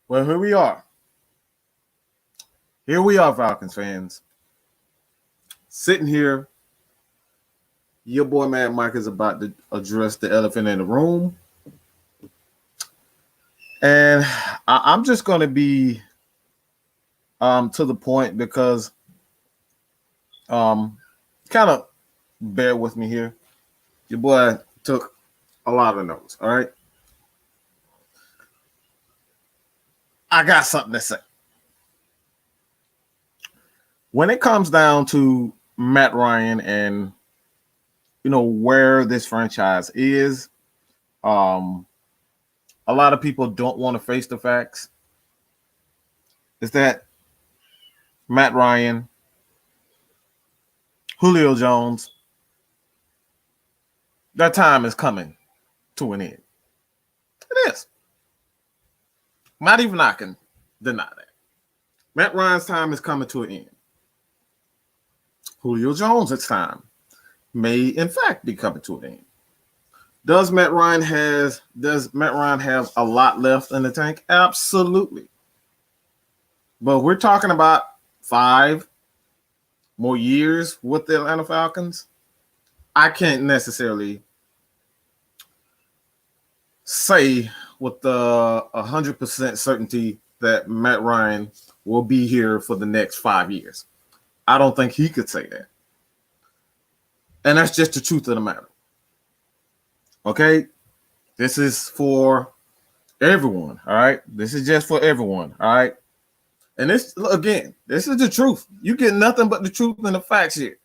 Well, here we are. Here we are, Falcons fans. Sitting here, your boy Mad Mike is about to address the elephant in the room. And I'm just going to be to the point because kind of bear with me here. Your boy took a lot of notes, all right? I got something to say. When it comes down to Matt Ryan and where this franchise is, a lot of people don't want to face the facts. Is that Matt Ryan, Julio Jones, that time is coming to an end. It is. Not even I can deny that. Matt Ryan's time is coming to an end. Julio Jones' time may, in fact, be coming to an end. Does Matt Ryan have a lot left in the tank? Absolutely. But we're talking about 5 more years with the Atlanta Falcons. I can't necessarily say with the 100% certainty that Matt Ryan will be here for the next 5 years. I don't think he could say that. And that's just the truth of the matter. Okay? This is for everyone, all right? This is just for everyone, all right? And this is the truth. You get nothing but the truth and the facts here.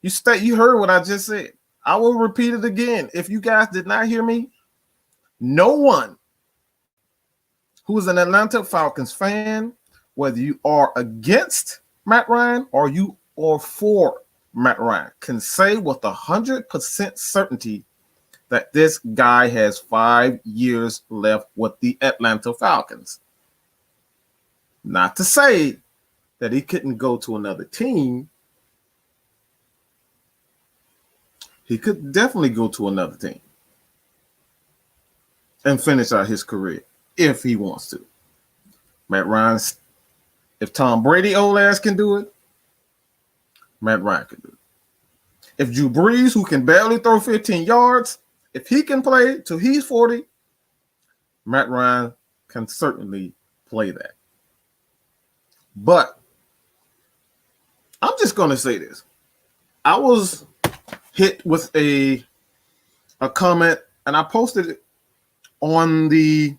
You heard what I just said. I will repeat it again. If you guys did not hear me, no one who is an Atlanta Falcons fan, whether you are against Matt Ryan or you are for Matt Ryan, can say with 100% certainty that this guy has 5 years left with the Atlanta Falcons. Not to say that he couldn't go to another team. He could definitely go to another team and finish out his career if he wants to. Matt Ryan, if Tom Brady old ass can do it, Matt Ryan can do it. If Drew Brees, who can barely throw 15 yards, if he can play till he's 40, Matt Ryan can certainly play that. But I'm just going to say this. I was hit with a comment, and I posted it on the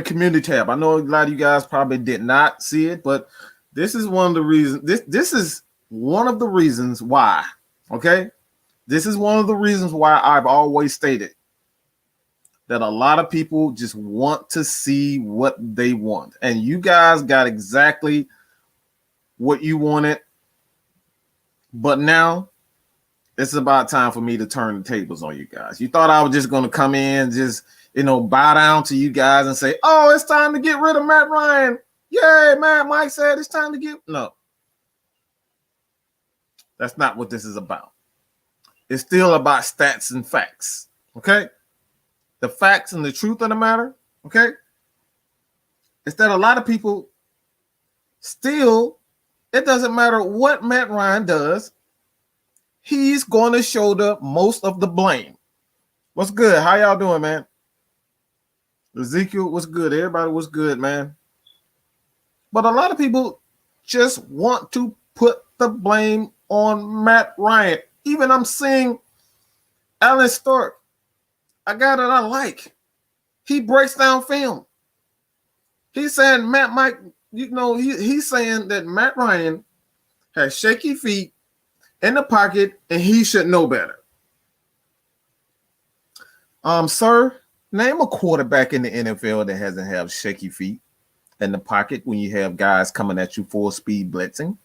community tab. I know a lot of you guys probably did not see it, but this is one of the reasons. This is one of the reasons why. Okay, this is one of the reasons why I've always stated that a lot of people just want to see what they want, and you guys got exactly what you wanted. But now it's about time for me to turn the tables on you guys. You thought I was just going to come in, just bow down to you guys and say, "Oh, it's time to get rid of Matt Ryan." Yay, man! Mike said it's time to get. No, that's not what this is about. It's still about stats and facts. Okay, the facts and the truth of the matter. Okay, is that a lot of people still. It doesn't matter what Matt Ryan does. He's going to shoulder most of the blame. What's good? How y'all doing, man? Ezekiel, what's good? Everybody was good, man. But a lot of people just want to put the blame on Matt Ryan. Even I'm seeing Alan Stark, a guy that I like. He breaks down film. He's saying he's saying that Matt Ryan has shaky feet in the pocket and he should know better. Sir, name a quarterback in the NFL that hasn't have shaky feet in the pocket when you have guys coming at you full speed blitzing.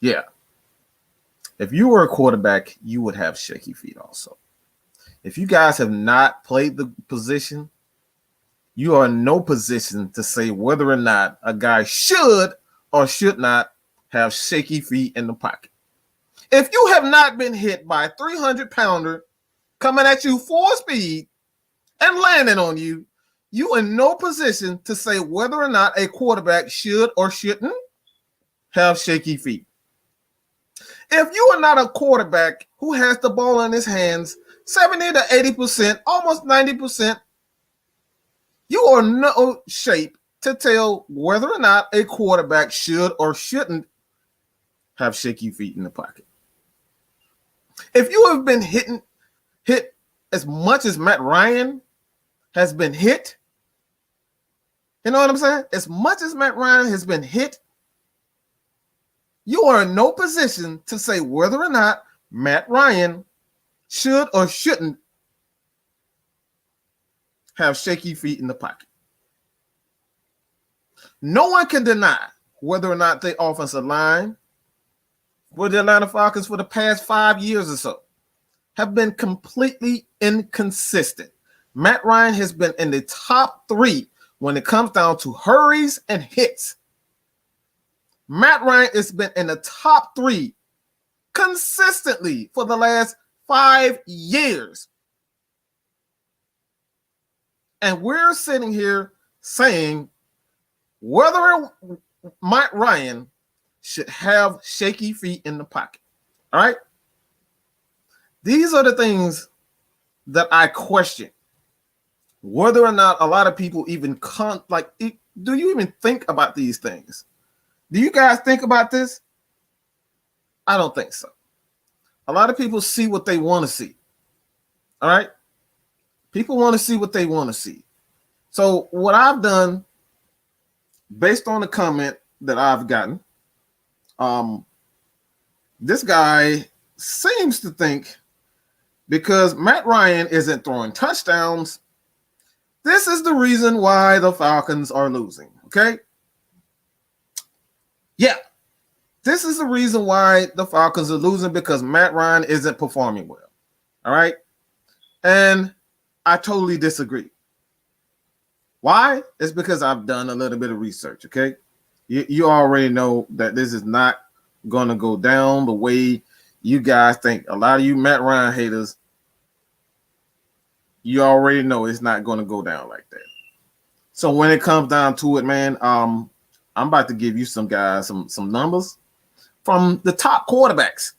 Yeah. If you were a quarterback, you would have shaky feet also. If you guys have not played the position, you are in no position to say whether or not a guy should or should not have shaky feet in the pocket. If you have not been hit by a 300-pounder coming at you full speed and landing on you, you in no position to say whether or not a quarterback should or shouldn't have shaky feet. If you are not a quarterback who has the ball in his hands 70 to 80%, almost 90%, you are in no shape to tell whether or not a quarterback should or shouldn't have shaky feet in the pocket. If you have been hit as much as Matt Ryan has been hit, you know what I'm saying? As much as Matt Ryan has been hit, you are in no position to say whether or not Matt Ryan should or shouldn't have shaky feet in the pocket. No one can deny whether or not the offensive line for the Atlanta Falcons for the past 5 years or so have been completely inconsistent. Matt Ryan has been in the top 3 when it comes down to hurries and hits. Matt Ryan has been in the top 3 consistently for the last 5 years. And we're sitting here saying whether Matt Ryan should have shaky feet in the pocket. All right? These are the things that I question. Whether or not a lot of people even do you even think about these things? Do you guys think about this? I don't think so. A lot of people see what they want to see. All right? People want to see what they want to see. So what I've done, based on the comment that I've gotten, this guy seems to think because Matt Ryan isn't throwing touchdowns, this is the reason why the Falcons are losing. Okay? Yeah. This is the reason why the Falcons are losing, because Matt Ryan isn't performing well. All right? And I totally disagree. Why? It's because I've done a little bit of research, okay? You already know that this is not going to go down the way you guys think. A lot of you Matt Ryan haters, you already know it's not going to go down like that. So when it comes down to it, man, I'm about to give you some guys some numbers from the top quarterbacks.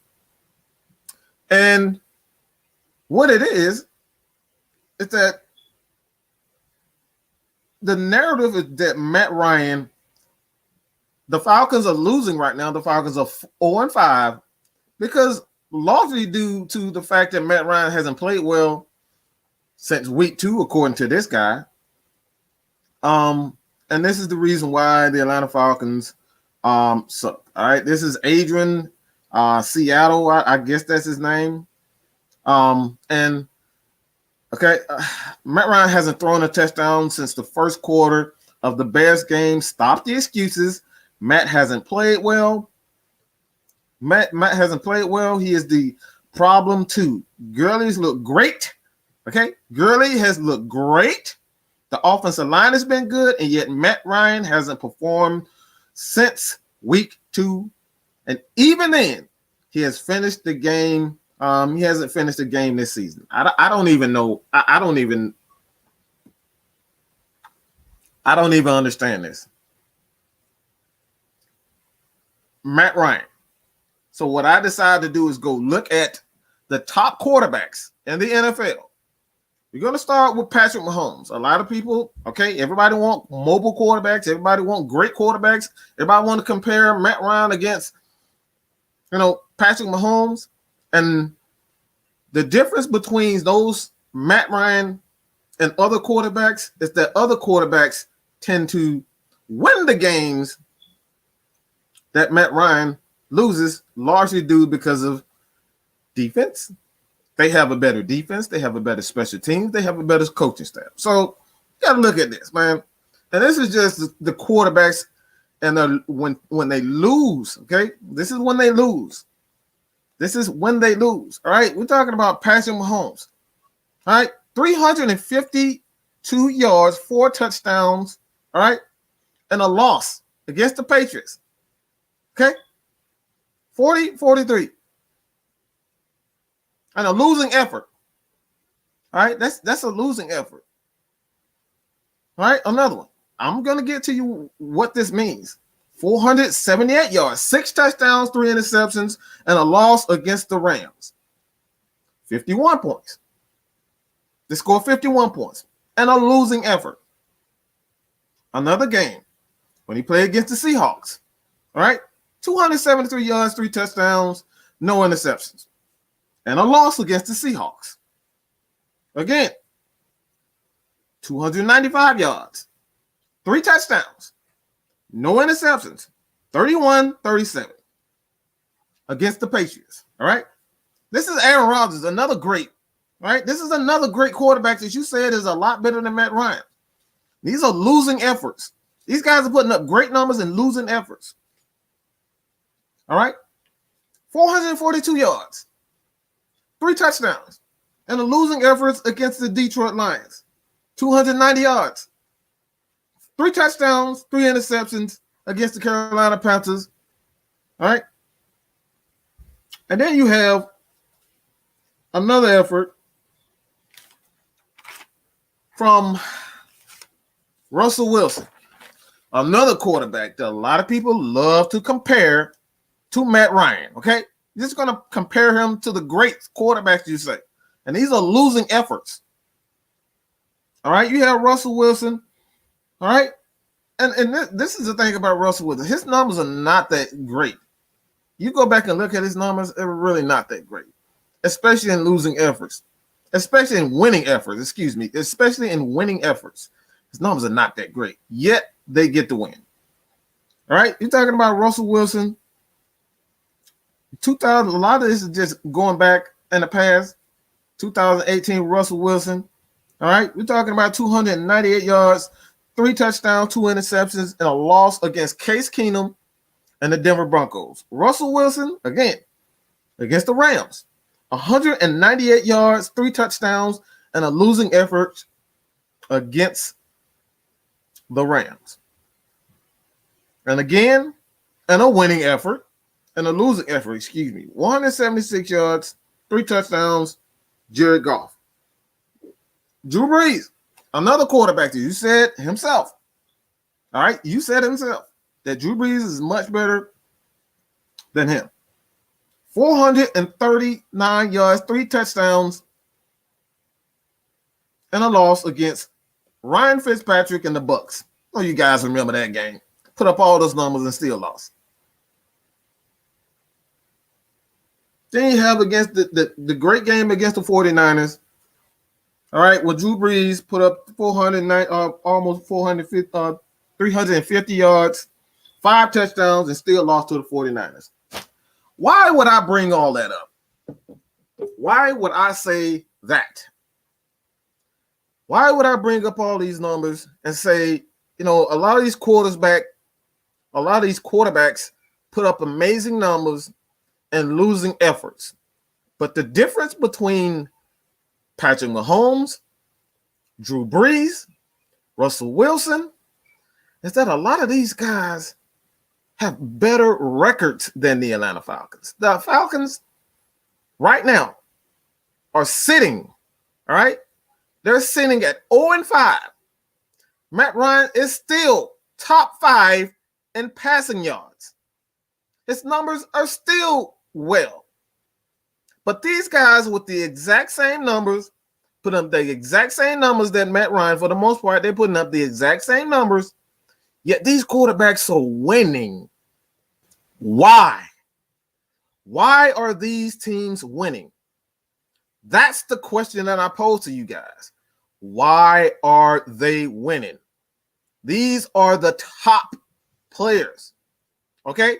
And what it is that the narrative is that Matt Ryan, the Falcons are losing right now. The Falcons are 0-5 because largely due to the fact that Matt Ryan hasn't played well since week 2, according to this guy. And this is the reason why the Atlanta Falcons suck. All right, this is Adrian Seattle. I guess that's his name. And okay, Matt Ryan hasn't thrown a touchdown since the first quarter of the Bears game. Stop the excuses. Matt hasn't played well. Matt hasn't played well. He is the problem too. Gurley's look great. Okay, Gurley has looked great. The offensive line has been good, and yet Matt Ryan hasn't performed since week 2. And even then, he has finished the game. He hasn't finished the game this season. I don't even know. I don't even understand this. Matt Ryan. So what I decided to do is go look at the top quarterbacks in the NFL. We're going to start with Patrick Mahomes. A lot of people, okay, everybody want mobile quarterbacks. Everybody want great quarterbacks. Everybody want to compare Matt Ryan against, Patrick Mahomes. And the difference between those Matt Ryan and other quarterbacks is that other quarterbacks tend to win the games that Matt Ryan loses, largely due because of defense. They have a better defense. They have a better special teams. They have a better coaching staff. So you got to look at this, man. And this is just the quarterbacks, and when they lose, okay? This is when they lose. This is when they lose, all right? We're talking about Patrick Mahomes, all right? 352 yards, 4 touchdowns, all right? And a loss against the Patriots, okay? 40-43. And a losing effort, all right? That's a losing effort. All right, another one. I'm going to get to you what this means. 478 yards, 6 touchdowns, 3 interceptions, and a loss against the Rams. 51 points. They scored 51 points and a losing effort. Another game when he played against the Seahawks. All right, 273 yards, 3 touchdowns, no interceptions, and a loss against the Seahawks. Again, 295 yards, 3 touchdowns, no interceptions, 31-37 against the Patriots. All right, this is Aaron Rodgers, another great. All right, this is another great quarterback that you said is a lot better than Matt Ryan. These are losing efforts. These guys are putting up great numbers and losing efforts. All right, 442 yards, 3 touchdowns, and a losing efforts against the Detroit Lions. 290 yards, 3 touchdowns, 3 interceptions against the Carolina Panthers. All right. And then you have another effort from Russell Wilson, another quarterback that a lot of people love to compare to Matt Ryan. Okay. You're just going to compare him to the great quarterbacks, you say. And these are losing efforts. All right. You have Russell Wilson. All right. And this is the thing about Russell Wilson. His numbers are not that great. You go back and look at his numbers, they're really not that great, especially in losing efforts, especially in winning efforts. Especially in winning efforts. His numbers are not that great, yet they get the win. All right. You're talking about Russell Wilson. 2000, a lot of this is just going back in the past. 2018, Russell Wilson. All right. We're talking about 298 yards, 3 touchdowns, 2 interceptions, and a loss against Case Keenum and the Denver Broncos. Russell Wilson, again, against the Rams. 198 yards, 3 touchdowns, and a losing effort against the Rams. And again, and a winning effort, and a losing effort, 176 yards, 3 touchdowns, Jared Goff. Drew Brees, another quarterback that you said himself. All right, you said himself that Drew Brees is much better than him. 439 yards, 3 touchdowns, and a loss against Ryan Fitzpatrick and the Bucks. Oh, you guys remember that game. Put up all those numbers and still lost. Then you have against the great game against the 49ers. All right, well, Drew Brees put up 350 yards, 5 touchdowns, and still lost to the 49ers. Why would I bring all that up? Why would I say that? Why would I bring up all these numbers and say, a lot of these quarterbacks put up amazing numbers and losing efforts. But the difference between Patrick Mahomes, Drew Brees, Russell Wilson, is that a lot of these guys have better records than the Atlanta Falcons. The Falcons right now are sitting, all right? They're sitting at 0-5. Matt Ryan is still top 5 in passing yards. His numbers are still well. But these guys with the exact same numbers, put up the exact same numbers that Matt Ryan, for the most part, they're putting up the exact same numbers, yet these quarterbacks are winning. Why? Why are these teams winning? That's the question that I pose to you guys. Why are they winning? These are the top players. Okay?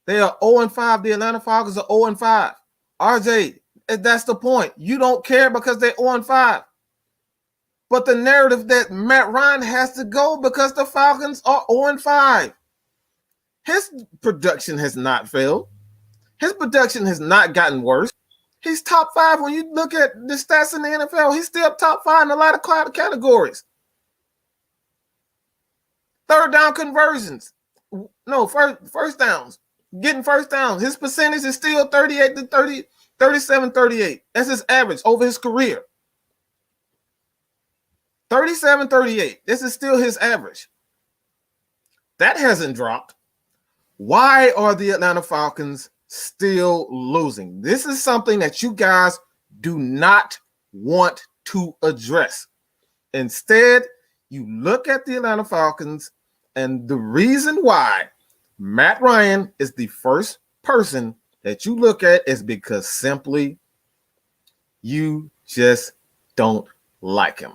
They are 0-5. The Atlanta Falcons are 0-5. RJ, that's the point. You don't care because they're 0-5. But the narrative that Matt Ryan has to go because the Falcons are 0-5. His production has not failed. His production has not gotten worse. He's top 5 when you look at the stats in the NFL. He's still top 5 in a lot of categories. Third down conversions. No, first downs. Getting first downs. His percentage is still 37-38. That's his average over his career. 37, 38. This is still his average. That hasn't dropped. Why are the Atlanta Falcons still losing? This is something that you guys do not want to address. Instead, you look at the Atlanta Falcons, and the reason why Matt Ryan is the first person that you look at is because simply you just don't like him.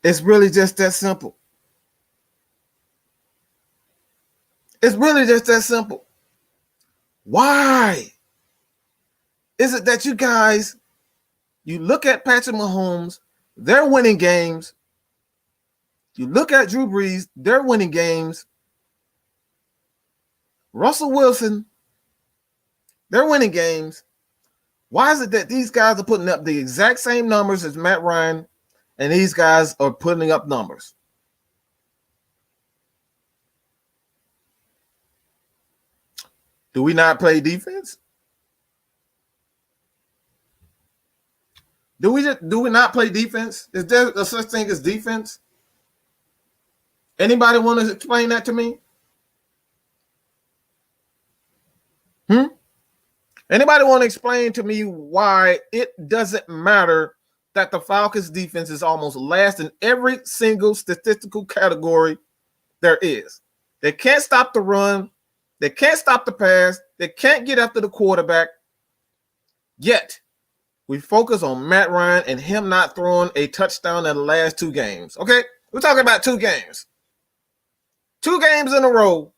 It's really just that simple. It's really just that simple. Why is it that you guys, you look at Patrick Mahomes, they're winning games. You look at Drew Brees, they're winning games. Russell Wilson, they're winning games. Why is it that these guys are putting up the exact same numbers as Matt Ryan, and these guys are putting up numbers? Do we not play defense? Do we not play defense? Is there a such thing as defense? Anybody want to explain that to me? Anybody want to explain to me why it doesn't matter that the Falcons defense is almost last in every single statistical category there is? They can't stop the run. They can't stop the pass. They can't get after the quarterback. Yet, we focus on Matt Ryan and him not throwing a touchdown in the last 2 games. Okay? We're talking about 2 games. 2 games in a row,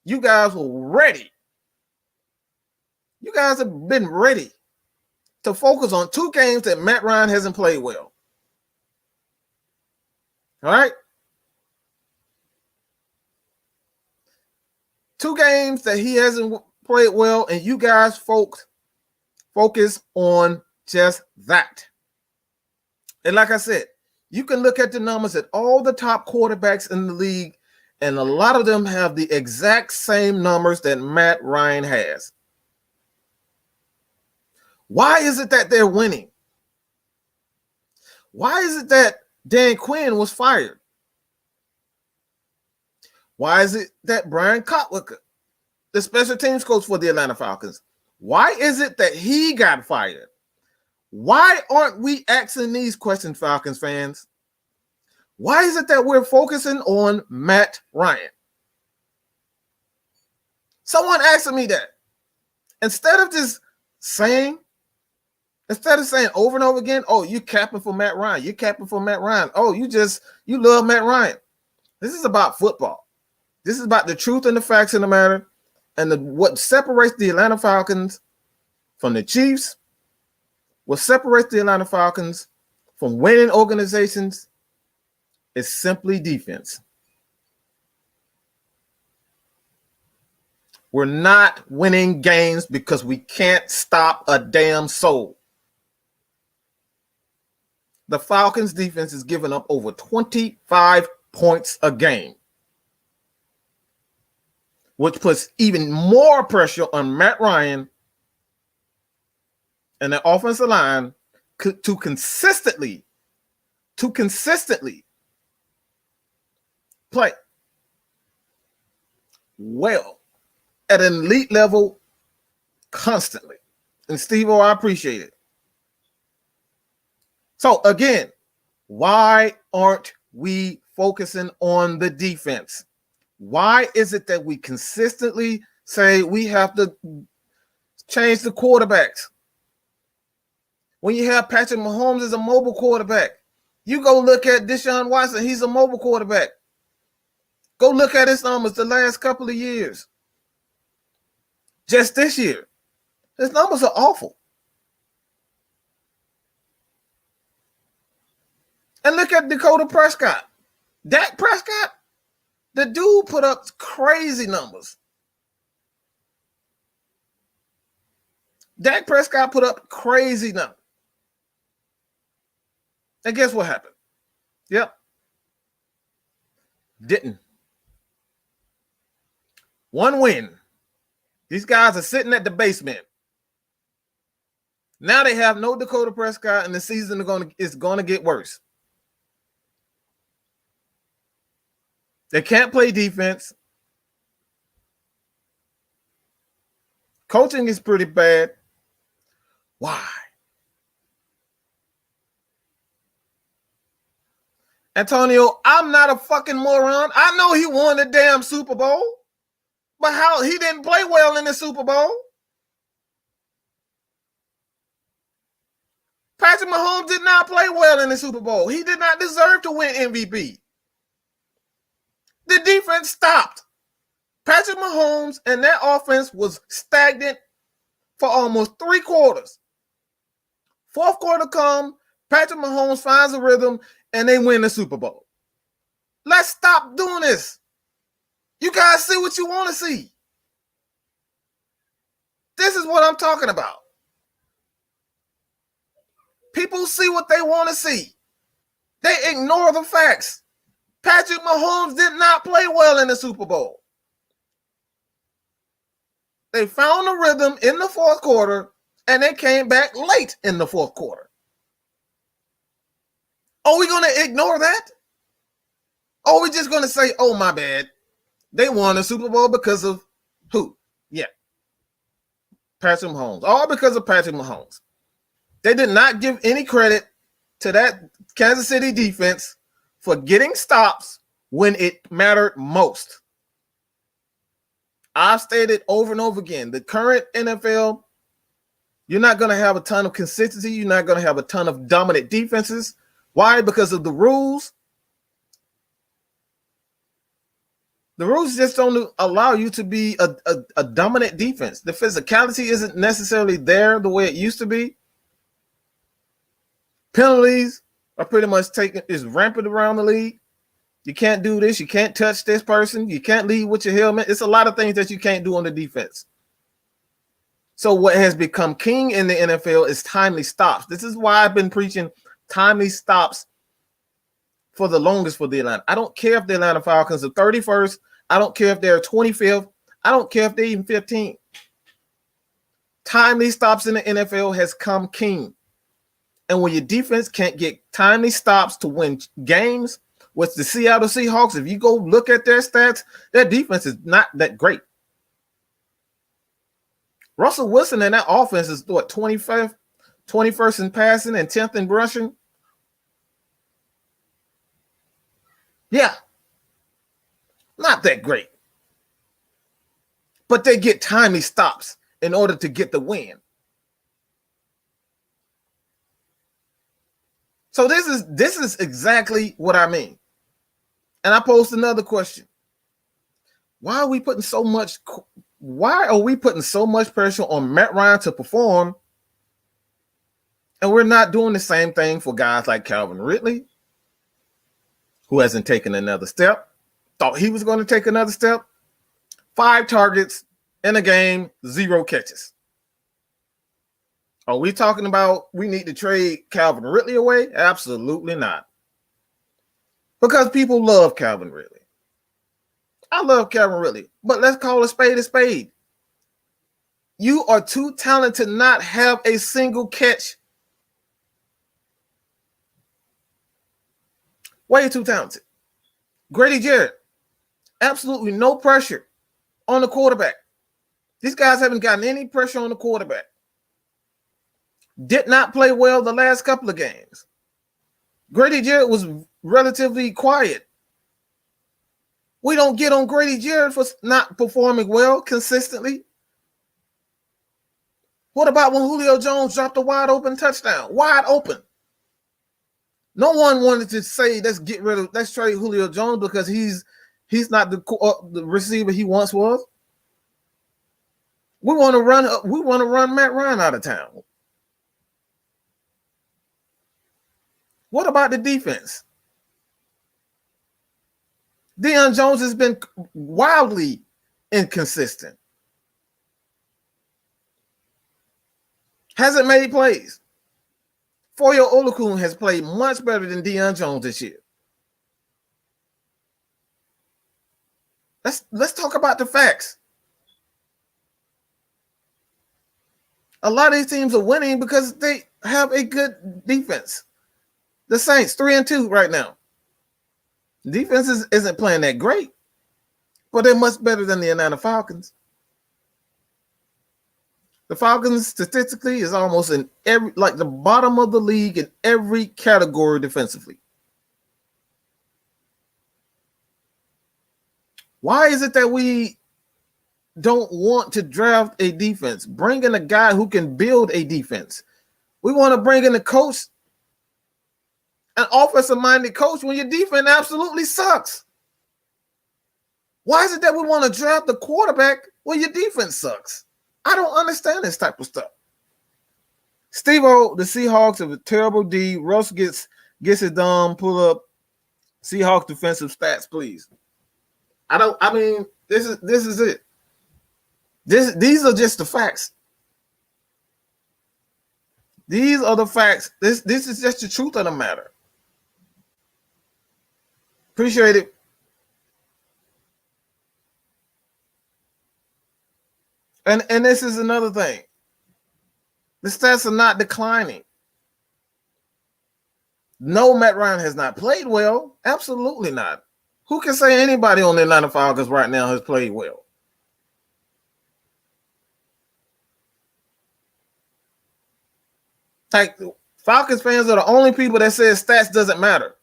you guys were ready. You guys have been ready to focus on 2 games that Matt Ryan hasn't played well. All right? 2 games that he hasn't played well, and you guys folks focus on just that. And like I said, you can look at the numbers at all the top quarterbacks in the league, and a lot of them have the exact same numbers that Matt Ryan has. Why is it that they're winning? Why is it that Dan Quinn was fired? Why is it that Brian Kotwicker, the special teams coach for the Atlanta Falcons, why is it that he got fired? Why aren't we asking these questions, Falcons fans? Why is it that we're focusing on Matt Ryan? Someone asked me that. Instead of saying over and over again, oh, you capping for Matt Ryan. You capping for Matt Ryan. Oh, you love Matt Ryan. This is about football. This is about the truth and the facts in the matter. And what separates the Atlanta Falcons from the Chiefs, what separates the Atlanta Falcons from winning organizations is simply defense. We're not winning games because we can't stop a damn soul. The Falcons defense is giving up over 25 points a game, which puts even more pressure on Matt Ryan and the offensive line to consistently play well at an elite level constantly. And Steve-O, I appreciate it. So again, why aren't we focusing on the defense? Why is it that we consistently say we have to change the quarterbacks? When you have Patrick Mahomes as a mobile quarterback, you go look at Deshaun Watson, he's a mobile quarterback. Go look at his numbers the last couple of years. Just this year, his numbers are awful. And look at Dakota Prescott. Dak Prescott, the dude put up crazy numbers. Dak Prescott put up crazy numbers. And guess what happened? Yep. Didn't. 1 win. These guys are sitting at the basement. Now they have no Dakota Prescott, and the season is going to get worse. They can't play defense. Coaching is pretty bad. Why? Antonio, I'm not a fucking moron. I know he won the damn Super Bowl, but how he didn't play well in the Super Bowl? Patrick Mahomes did not play well in the Super Bowl. He did not deserve to win MVP. The defense stopped. Patrick Mahomes and that offense was stagnant for almost 3 quarters. Fourth quarter come, Patrick Mahomes finds a rhythm, and they win the Super Bowl. Let's stop doing this. You guys see what you want to see. This is what I'm talking about. People see what they want to see. They ignore the facts. Patrick Mahomes did not play well in the Super Bowl. They found a rhythm in the fourth quarter, and they came back late in the fourth quarter. Are we going to ignore that? Or are we just going to say, oh, my bad, they won the Super Bowl because of who? Yeah, Patrick Mahomes. All because of Patrick Mahomes. They did not give any credit to that Kansas City defense for getting stops when it mattered most. I've stated over and over again, the current NFL, you're not going to have a ton of consistency. You're not going to have a ton of dominant defenses. Why? Because of the rules. The rules just don't allow you to be a dominant defense. The physicality isn't necessarily there the way it used to be. Penalties are pretty much is rampant around the league. You can't do this. You can't touch this person. You can't lead with your helmet. It's a lot of things that you can't do on the defense. So what has become king in the NFL is timely stops. This is why I've been preaching timely stops for the longest for the Atlanta. I don't care if the Atlanta Falcons are 31st. I don't care if they're 25th. I don't care if they're even 15th. Timely stops in the NFL has come king. And when your defense can't get timely stops to win games, with the Seattle Seahawks, if you go look at their stats, their defense is not that great. Russell Wilson and that offense is what, 25th, 21st in passing and 10th in rushing? Yeah. Not that great. But they get timely stops in order to get the win. So this is exactly what I mean. And I posed another question. Why are we putting so much pressure on Matt Ryan to perform, and we're not doing the same thing for guys like Calvin Ridley, who hasn't taken another step, thought he was going to take another step? 5 targets in a game, 0 catches. Are we talking about we need to trade Calvin Ridley away? Absolutely not. Because people love Calvin Ridley. I love Calvin Ridley, but let's call a spade a spade. You are too talented to not have a single catch. Way too talented. Grady Jarrett, absolutely no pressure on the quarterback. These guys haven't gotten any pressure on the quarterback. Did not play well the last couple of games. Grady Jarrett was relatively quiet. We don't get on Grady Jarrett for not performing well consistently. What about when Julio Jones dropped a wide open touchdown? Wide open. No one wanted to say let's trade Julio Jones because he's not the receiver he once was. We want to run Matt Ryan out of town. What about the defense? Deion Jones has been wildly inconsistent. Hasn't made plays. Foyo Olukun has played much better than Deion Jones this year. Let's talk about the facts. A lot of these teams are winning because they have a good defense. The Saints 3-2 right now. Defense isn't playing that great, but they're much better than the Atlanta Falcons. The Falcons statistically is almost in every, like the bottom of the league in every category defensively. Why is it that we don't want to draft a defense? Bring in a guy who can build a defense. We want to bring in a coach, an offensive-minded coach, when your defense absolutely sucks. Why is it that we want to draft the quarterback when your defense sucks? I don't understand this type of stuff. Steve-O, the Seahawks have a terrible D. Russ gets it done. Pull up Seahawks defensive stats, please. This is it. These are just the facts. These are the facts. This is just the truth of the matter. Appreciate it. And this is another thing. The stats are not declining. No, Matt Ryan has not played well. Absolutely not. Who can say anybody on the Atlanta Falcons right now has played well? Like, Falcons fans are the only people that say stats doesn't matter.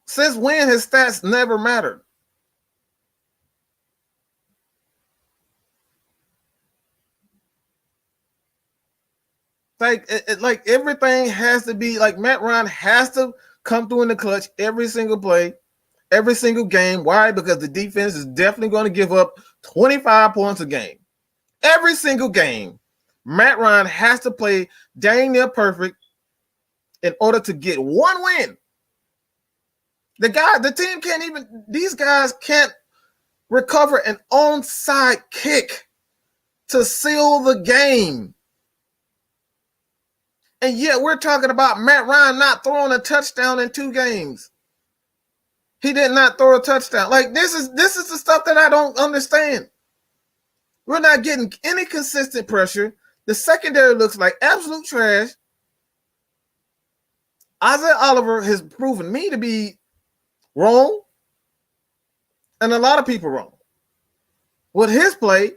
Since when has stats never mattered? Like everything has to be like Matt Ryan has to come through in the clutch every single play, every single game. Why? Because the defense is definitely going to give up 25 points a game. Every single game, Matt Ryan has to play dang near perfect in order to get one win. The team can't even, these guys can't recover an onside kick to seal the game. And yet we're talking about Matt Ryan not throwing a touchdown in 2 games. He did not throw a touchdown. Like, this is the stuff that I don't understand. We're not getting any consistent pressure. The secondary looks like absolute trash. Isaiah Oliver has proven me to be wrong, and a lot of people wrong. With his play,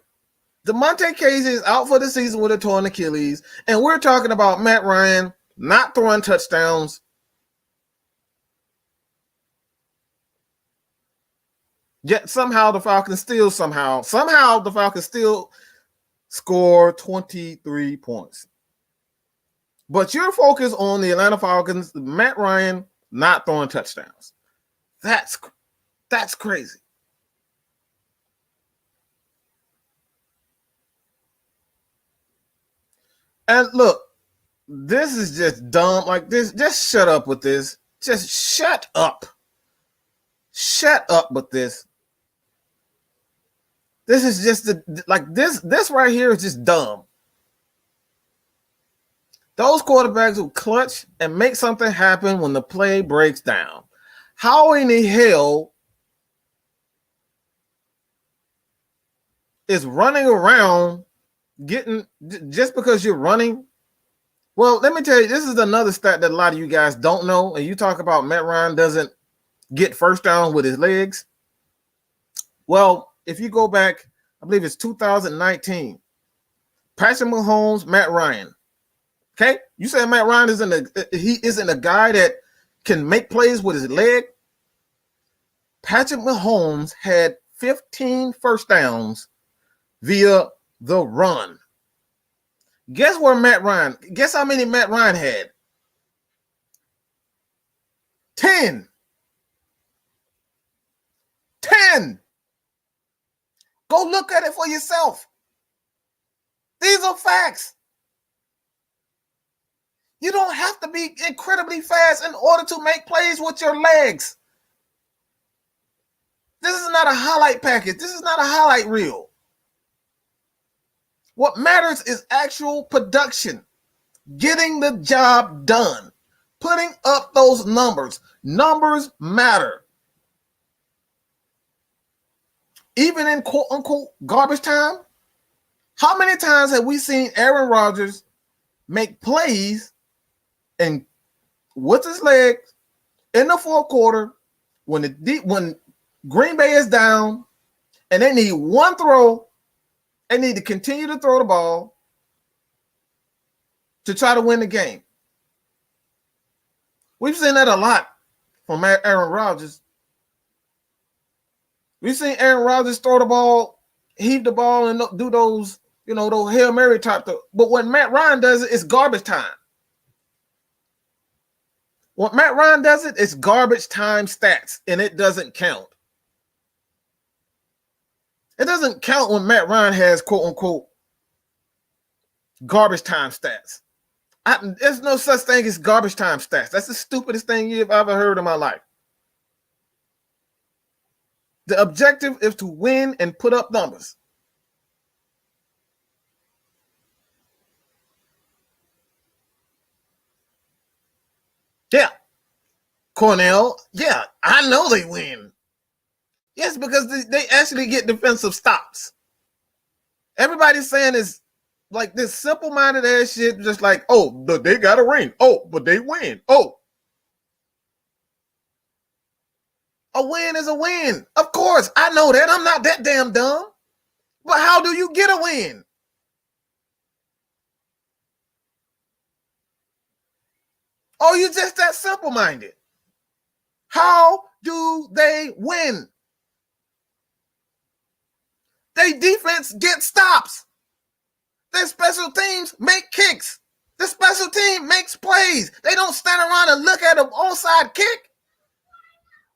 DeMonte Casey is out for the season with a torn Achilles, and we're talking about Matt Ryan not throwing touchdowns. Yet somehow the Falcons still score 23 points. But you're focused on the Atlanta Falcons, Matt Ryan not throwing touchdowns. That's crazy. And look, this is just dumb. Like this, just shut up with this. Just shut up. Shut up with this. This is just this right here is just dumb. Those quarterbacks who clutch and make something happen when the play breaks down. How in the hell is running around getting just because you're running? Well, let me tell you, this is another stat that a lot of you guys don't know. And you talk about Matt Ryan doesn't get first down with his legs. Well, if you go back, I believe it's 2019, Patrick Mahomes, Matt Ryan. Okay, you say Matt Ryan isn't a guy that can make plays with his leg. Patrick Mahomes had 15 first downs via the run. Guess how many Matt Ryan had? 10. 10. Go look at it for yourself. These are facts. You don't have to be incredibly fast in order to make plays with your legs. This is not a highlight package. This is not a highlight reel. What matters is actual production, getting the job done, putting up those numbers. Numbers matter. Even in quote unquote garbage time, How many times have we seen Aaron Rodgers make plays and with his legs in the fourth quarter when Green Bay is down and they need one throw, they need to continue to throw the ball to try to win the game? We've seen that a lot from Aaron Rodgers. We've seen Aaron Rodgers throw the ball, heave the ball, and do those, those Hail Mary type stuff. But when Matt Ryan does it, it's garbage time. When Matt Ryan does it, it's garbage time stats, and it doesn't count. It doesn't count when Matt Ryan has quote unquote garbage time stats. There's no such thing as garbage time stats. That's the stupidest thing you've ever heard in my life. The objective is to win and put up numbers. Yeah. Cornell, yeah, I know they win. Yes, because they actually get defensive stops. Everybody's saying is like this simple-minded ass shit, just like, oh, but they got a ring. Oh, but they win. Oh. A win is a win. Of course, I know that. I'm not that damn dumb. But how do you get a win? Oh, you're just that simple-minded. How do they win? Their defense gets stops. Their special teams make kicks. The special team makes plays. They don't stand around and look at an onside kick.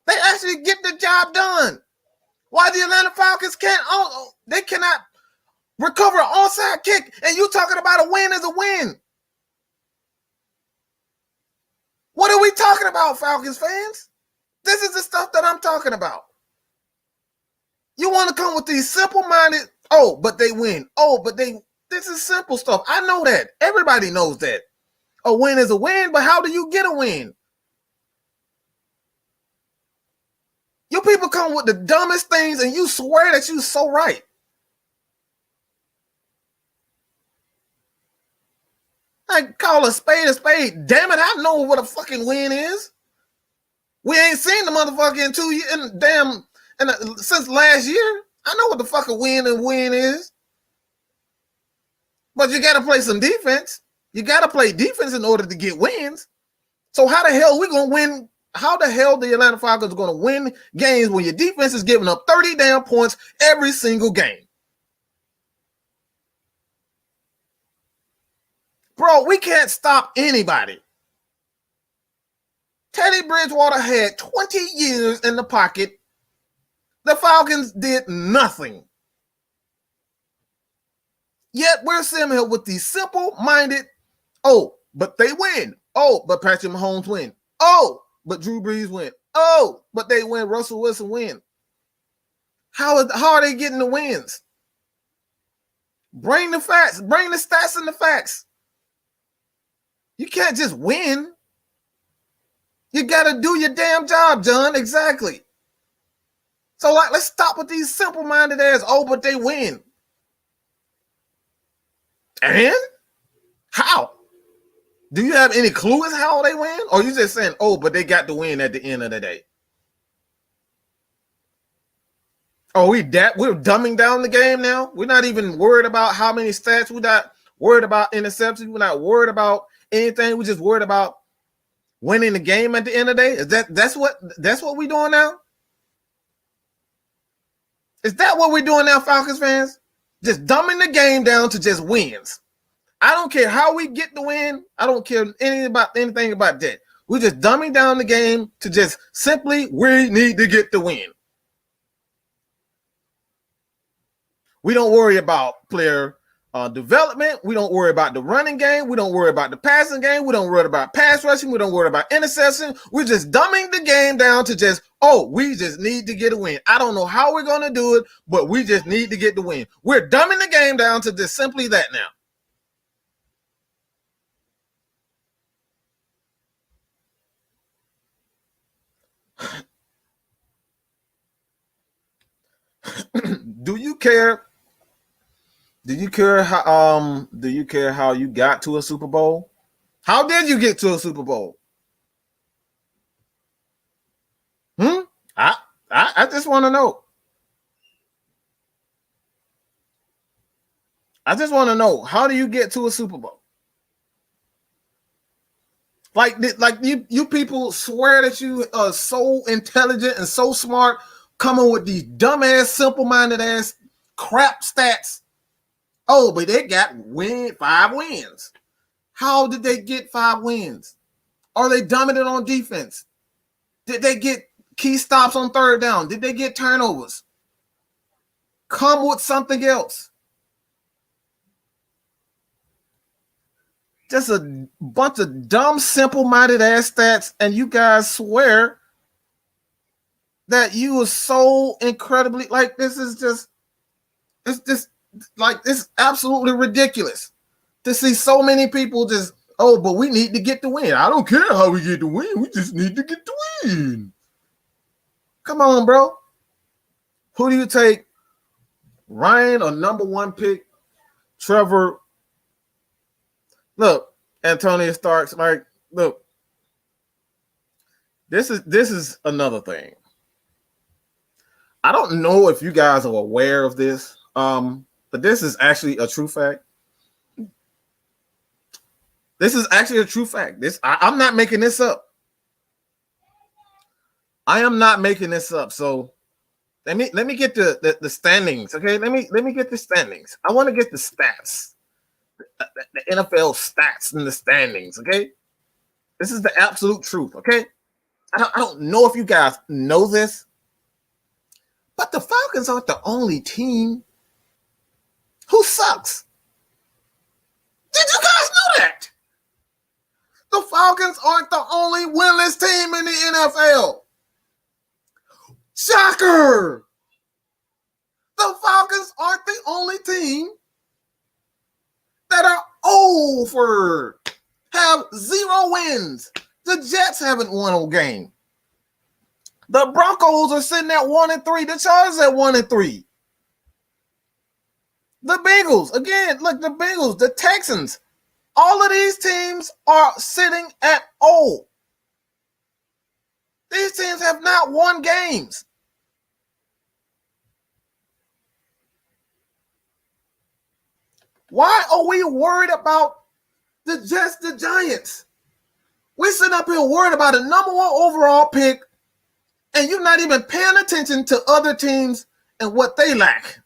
They actually get the job done. Why the Atlanta Falcons they cannot recover an onside kick, and you talking about a win as a win. What are we talking about, Falcons fans? This is the stuff that I'm talking about. You want to come with these simple-minded, oh, but they win. Oh, but this is simple stuff. I know that. Everybody knows that. A win is a win, but how do you get a win? You people come with the dumbest things and you swear that you're so right. I call a spade a spade. Damn it, I know what a fucking win is. We ain't seen the motherfucker in 2 years, since last year. I know what the fuck a win is. But you got to play some defense. You got to play defense in order to get wins. So how the hell are we going to win? How the hell the Atlanta Falcons are going to win games when your defense is giving up 30 damn points every single game? Bro, we can't stop anybody. Teddy Bridgewater had 20 years in the pocket. The Falcons did nothing. Yet we're sitting here with these simple-minded, oh, but they win. Oh, but Patrick Mahomes win. Oh, but Drew Brees win. Oh, but they win. Russell Wilson win. How are they getting the wins? Bring the facts. Bring the stats and the facts. You can't just win. You got to do your damn job, John. Exactly. So, let's stop with these simple-minded ass, oh, but they win. And? How? Do you have any clue as how they win? Or are you just saying, oh, but they got the win at the end of the day? Oh, we're dumbing down the game now? We're not even worried about how many stats. We're not worried about interceptions. We're not worried about anything. We're just worried about winning the game at the end of the day. That's what we're doing now? Is that what we're doing now, Falcons fans? Just dumbing the game down to just wins. I don't care how we get the win. I don't care anything about that. We're just dumbing down the game to just simply we need to get the win. We don't worry about player development. We don't worry about the running game. We don't worry about the passing game. We don't worry about pass rushing. We don't worry about interception. We're just dumbing the game down to just, oh, we just need to get a win. I don't know how we're going to do it, but we just need to get the win. We're dumbing the game down to just simply that now. Do you care Do you care how you got to a Super Bowl? How did you get to a Super Bowl? Hmm? I I just want to know. I just want to know, how do you get to a Super Bowl? Like you people swear that you are so intelligent and so smart, coming with these dumbass, simple-minded ass crap stats. Oh, but they got 5 wins. How did they get 5 wins? Are they dominant on defense? Did they get key stops on third down? Did they get turnovers? Come with something else. Just a bunch of dumb, simple-minded ass stats, and you guys swear that you are so incredibly, like, this is just, it's just like, it's absolutely ridiculous to see so many people just, oh, but we need to get the win. I don't care how we get the win. We just need to get the win. Come on, bro. Who do you take? Ryan or number 1 pick, Trevor? Look, Antonio Starks, like, look, this is another thing. I don't know if you guys are aware of this, but this is actually a true fact. This is actually a true fact. I'm not making this up. I am not making this up. So let me get the standings. Okay, let me get the standings. I want to get the stats, the NFL stats and the standings. Okay, this is the absolute truth. Okay, I don't know if you guys know this, but the Falcons aren't the only team who sucks. Did you guys know that? The Falcons aren't the only winless team in the NFL. Shocker! The Falcons aren't the only team that are over, have 0 wins. The Jets haven't won a game. The Broncos are sitting at 1-3. The Chargers at 1-3. The Bengals, again, look, the Bengals, the Texans, all of these teams are sitting at 0. These teams have not won games. Why are we worried about the Jets, the Giants? We're sitting up here worried about a number 1 overall pick, and you're not even paying attention to other teams and what they lack.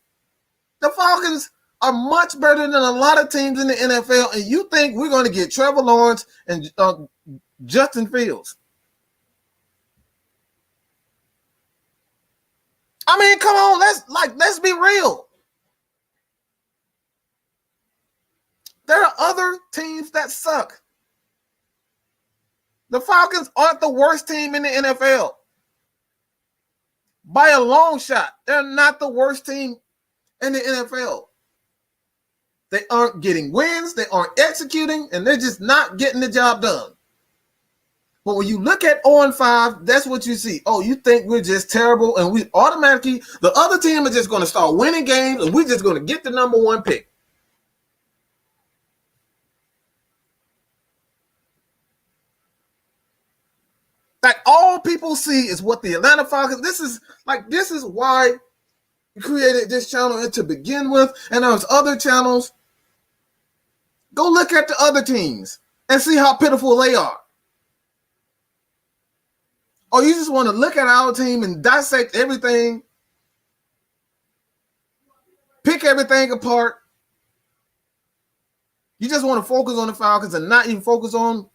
The Falcons are much better than a lot of teams in the NFL, and you think we're going to get Trevor Lawrence and Justin Fields? I mean, come on, let's be real. There are other teams that suck. The Falcons aren't the worst team in the NFL. By a long shot, they're not the worst team in the NFL. They aren't getting wins, they aren't executing, and they're just not getting the job done. But when you look at 0-5, that's what you see. Oh, you think we're just terrible, and we automatically, the other team is just going to start winning games, and we're just going to get the number 1 pick. Like, all people see is what the Atlanta Falcons, this is why we created this channel to begin with, and there's other channels. Go look at the other teams and see how pitiful they are. Or you just want to look at our team and dissect everything, pick everything apart. You just want to focus on the Falcons and not even focus on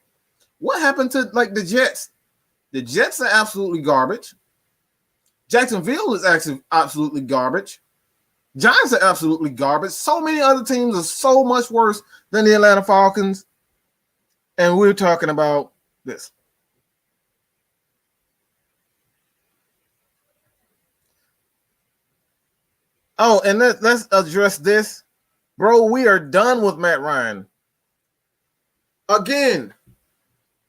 what happened to, like, the Jets. The Jets are absolutely garbage. Jacksonville is actually absolutely garbage. Giants are absolutely garbage. So many other teams are so much worse than the Atlanta Falcons. And we're talking about this. Oh, and let's address this. Bro, we are done with Matt Ryan. Again,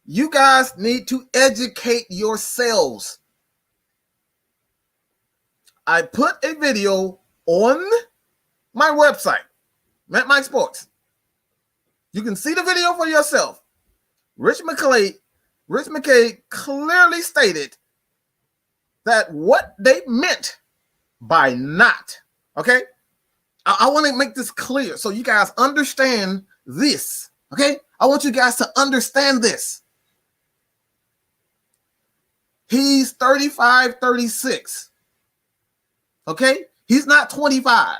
you guys need to educate yourselves. I put a video on my website. Matt Mike Sports. You can see the video for yourself. Rich McKay clearly stated that what they meant by not, okay? I want to make this clear so you guys understand this, okay? I want you guys to understand this. He's 35, 36, okay? He's not 25.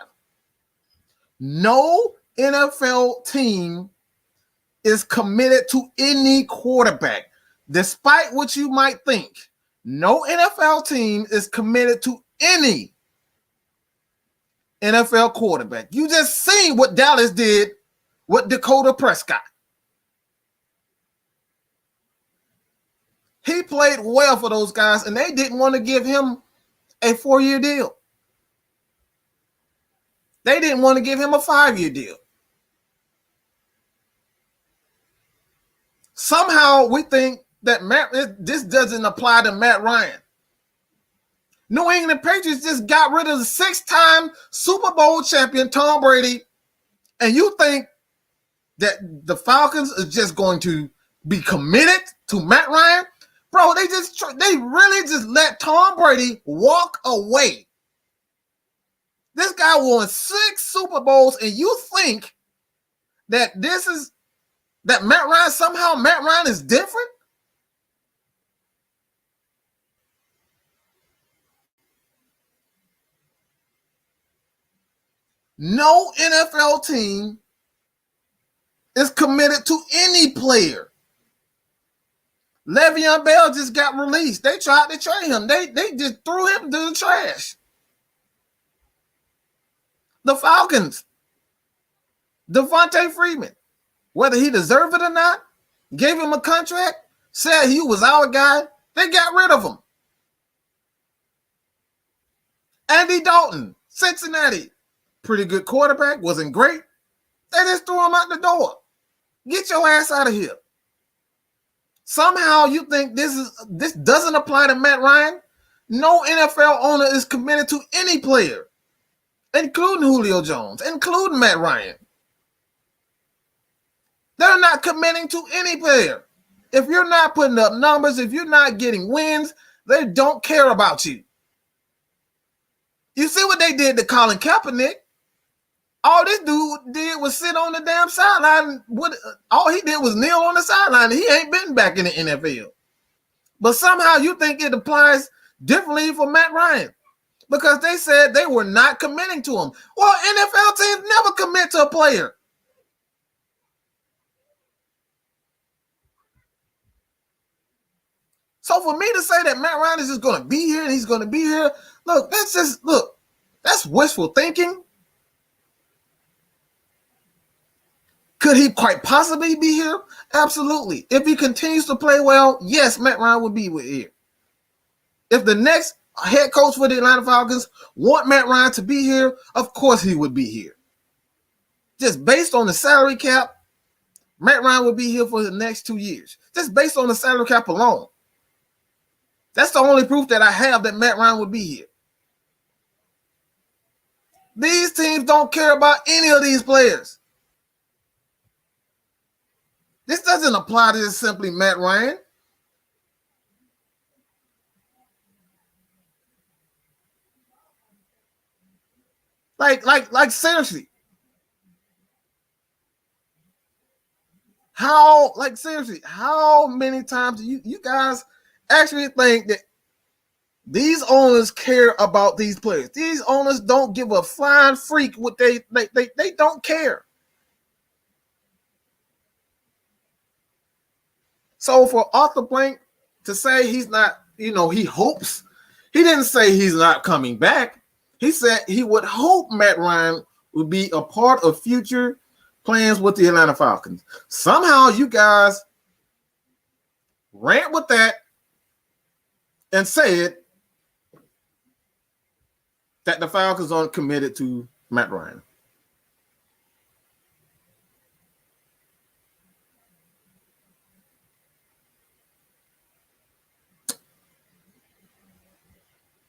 No NFL team is committed to any quarterback. Despite what you might think, no NFL team is committed to any NFL quarterback. You just seen what Dallas did with Dakota Prescott. He played well for those guys, and they didn't want to give him a 4-year deal. They didn't want to give him a 5-year deal. Somehow we think that this doesn't apply to Matt Ryan. New England Patriots just got rid of the 6-time Super Bowl champion Tom Brady, and you think that the Falcons are just going to be committed to Matt Ryan? Bro, they really just let Tom Brady walk away. This guy won 6 Super Bowls, and you think that Matt Ryan is different? No NFL team is committed to any player. Le'Veon Bell just got released. They tried to trade him. They just threw him to the trash. The Falcons, Devontae Freeman, whether he deserved it or not, gave him a contract, said he was our guy. They got rid of him. Andy Dalton, Cincinnati, pretty good quarterback, wasn't great. They just threw him out the door. Get your ass out of here. Somehow you think this doesn't apply to Matt Ryan? No NFL owner is committed to any player, including Julio Jones, including Matt Ryan. They're not committing to any player. If you're not putting up numbers, if you're not getting wins, they don't care about you. You see what they did to Colin Kaepernick? All this dude did was sit on the damn sideline. All he did was kneel on the sideline. He ain't been back in the NFL. But somehow you think it applies differently for Matt Ryan because they said they were not committing to him. Well, NFL teams never commit to a player. So for me to say that Matt Ryan is just going to be here and he's going to be here, that's wishful thinking. Could he quite possibly be here? Absolutely. If he continues to play well, yes, Matt Ryan would be here. If the next head coach for the Atlanta Falcons want Matt Ryan to be here, of course he would be here. Just based on the salary cap, Matt Ryan would be here for the next 2 years. Just based on the salary cap alone. That's the only proof that I have that Matt Ryan would be here. These teams don't care about any of these players. This doesn't apply to just simply Matt Ryan. Like seriously. How many times do you guys actually think that these owners care about these players? These owners don't give a flying freak what they don't care. So for Arthur Blank to say he's not, he hopes, he didn't say he's not coming back. He said he would hope Matt Ryan would be a part of future plans with the Atlanta Falcons. Somehow you guys ran with that and said that the Falcons aren't committed to Matt Ryan.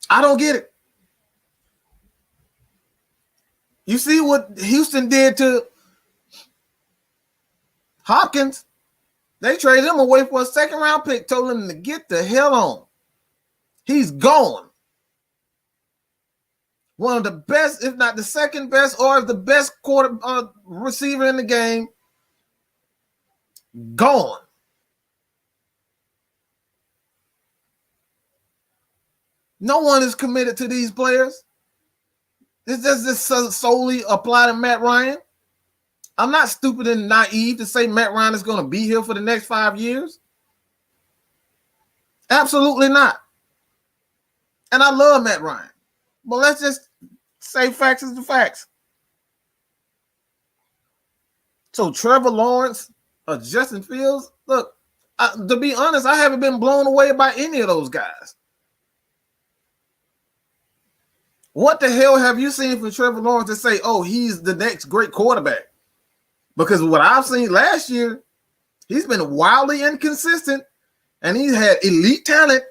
I don't get it. You see what Houston did to Hopkins? They traded him away for a second round pick, told him to get the hell on. He's gone. One of the best, if not the second best, or the best receiver in the game, gone. No one is committed to these players. Does this solely apply to Matt Ryan? I'm not stupid and naive to say Matt Ryan is going to be here for the next 5 years. Absolutely not. And I love Matt Ryan. But let's just say facts is the facts. So Trevor Lawrence or Justin Fields, look, to be honest, I haven't been blown away by any of those guys. What the hell have you seen from Trevor Lawrence to say, oh, he's the next great quarterback? Because what I've seen last year, he's been wildly inconsistent, and he's had elite talent.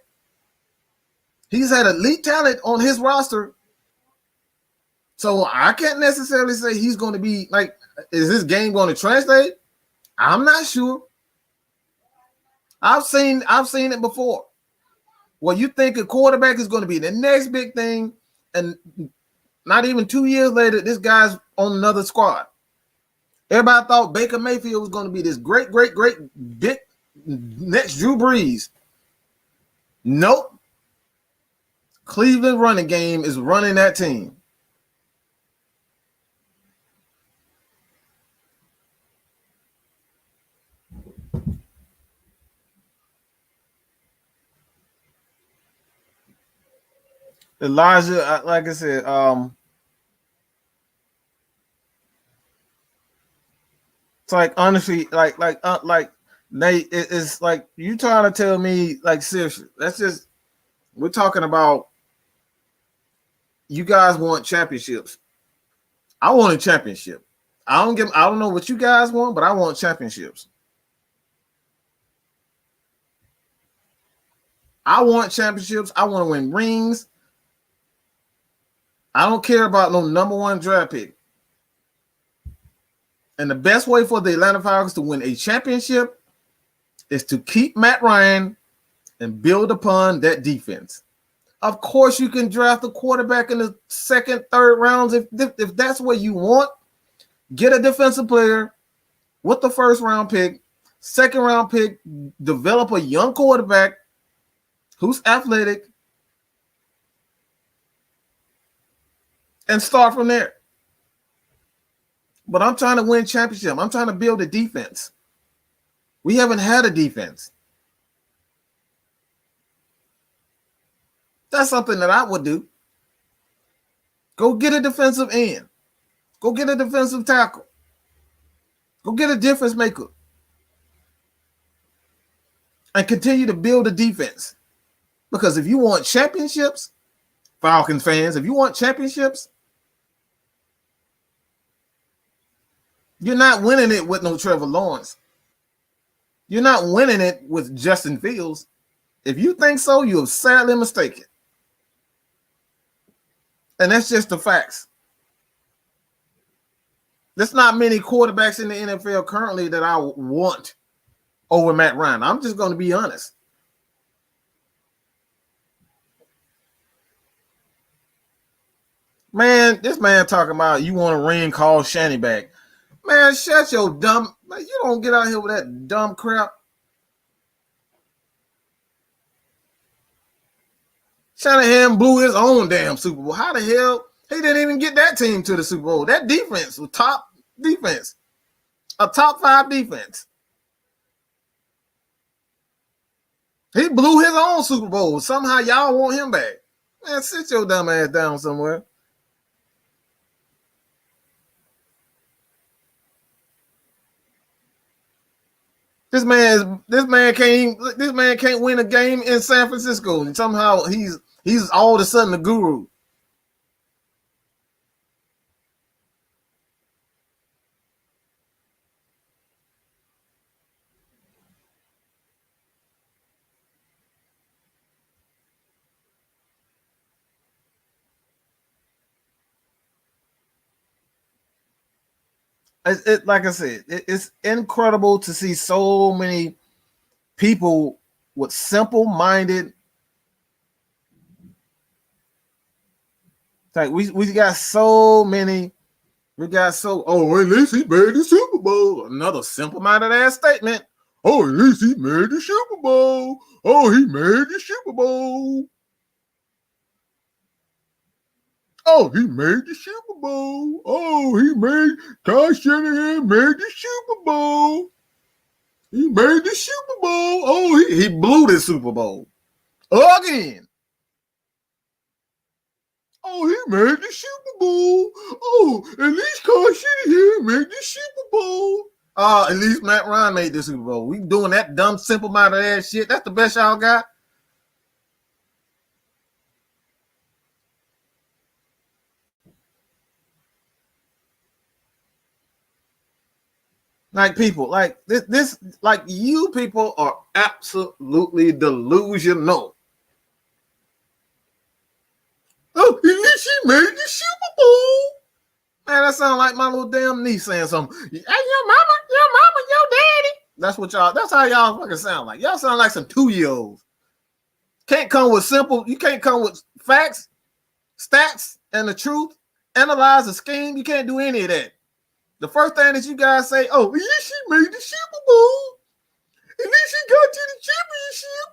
He's had elite talent on his roster. So I can't necessarily say he's going to be like, is this game going to translate? I'm not sure. I've seen it before. Well, you think a quarterback is going to be the next big thing, and not even 2 years later, this guy's on another squad. Everybody thought Baker Mayfield was going to be this great big next Drew Brees. Nope. Cleveland running game is running that team. Elijah, like I said, it's like honestly, like Nate, it's like you trying to tell me, like, seriously, we're talking about you guys want championships. I want a championship. I don't know what you guys want, but I want championships. I want championships. I want to win rings. I don't care about no number one draft pick. And the best way for the Atlanta Falcons to win a championship is to keep Matt Ryan and build upon that defense. Of course, you can draft a quarterback in the second, third rounds if that's what you want. Get a defensive player with the first round pick, second round pick, develop a young quarterback who's athletic, and start from there. But I'm trying to win championship. I'm trying to build a defense. We haven't had a defense. That's something that I would do. Go get a defensive end. Go get a defensive tackle. Go get a difference maker. And continue to build a defense. Because if you want championships, Falcons fans, if you want championships, you're not winning it with no Trevor Lawrence. You're not winning it with Justin Fields. If you think so, you're sadly mistaken. And that's just the facts. There's not many quarterbacks in the NFL currently that I want over Matt Ryan. I'm just going to be honest. Man, this man talking about you want a ring, call Shanny back. Man, shut your dumb. Man, you don't get out here with that dumb crap. Shanahan blew his own damn Super Bowl. How the hell? He didn't even get that team to the Super Bowl. That defense was top defense. A top 5 defense. He blew his own Super Bowl. Somehow y'all want him back. Man, sit your dumb ass down somewhere. This man can't win a game in San Francisco. And somehow he's all of a sudden the guru. Like I said, it's incredible to see so many people with simple-minded. Like we got so many. We got so. Oh, at least he made the Super Bowl. Another simple-minded ass statement. Oh, at least he made the Super Bowl. Oh, he made the Super Bowl. Oh, he made the Super Bowl. Oh, Kyle Shanahan made the Super Bowl. He made the Super Bowl. Oh, he blew the Super Bowl. Again. Oh, he made the Super Bowl. Oh, at least Kyle Shanahan made the Super Bowl. At least Matt Ryan made the Super Bowl. We doing that dumb, simple-minded ass shit. That's the best y'all got. Like people, like this, like you people are absolutely delusional. Oh, at least he made the Super Bowl. Man, that sounds like my little damn niece saying something. Hey, your mama, your daddy. That's what y'all. That's how y'all fucking sound like. Y'all sound like some 2-year-olds. Can't come with simple. You can't come with facts, stats, and the truth. Analyze the scheme. You can't do any of that. The first thing that you guys say, oh, at least he made the Super Bowl. At least he got to the championship.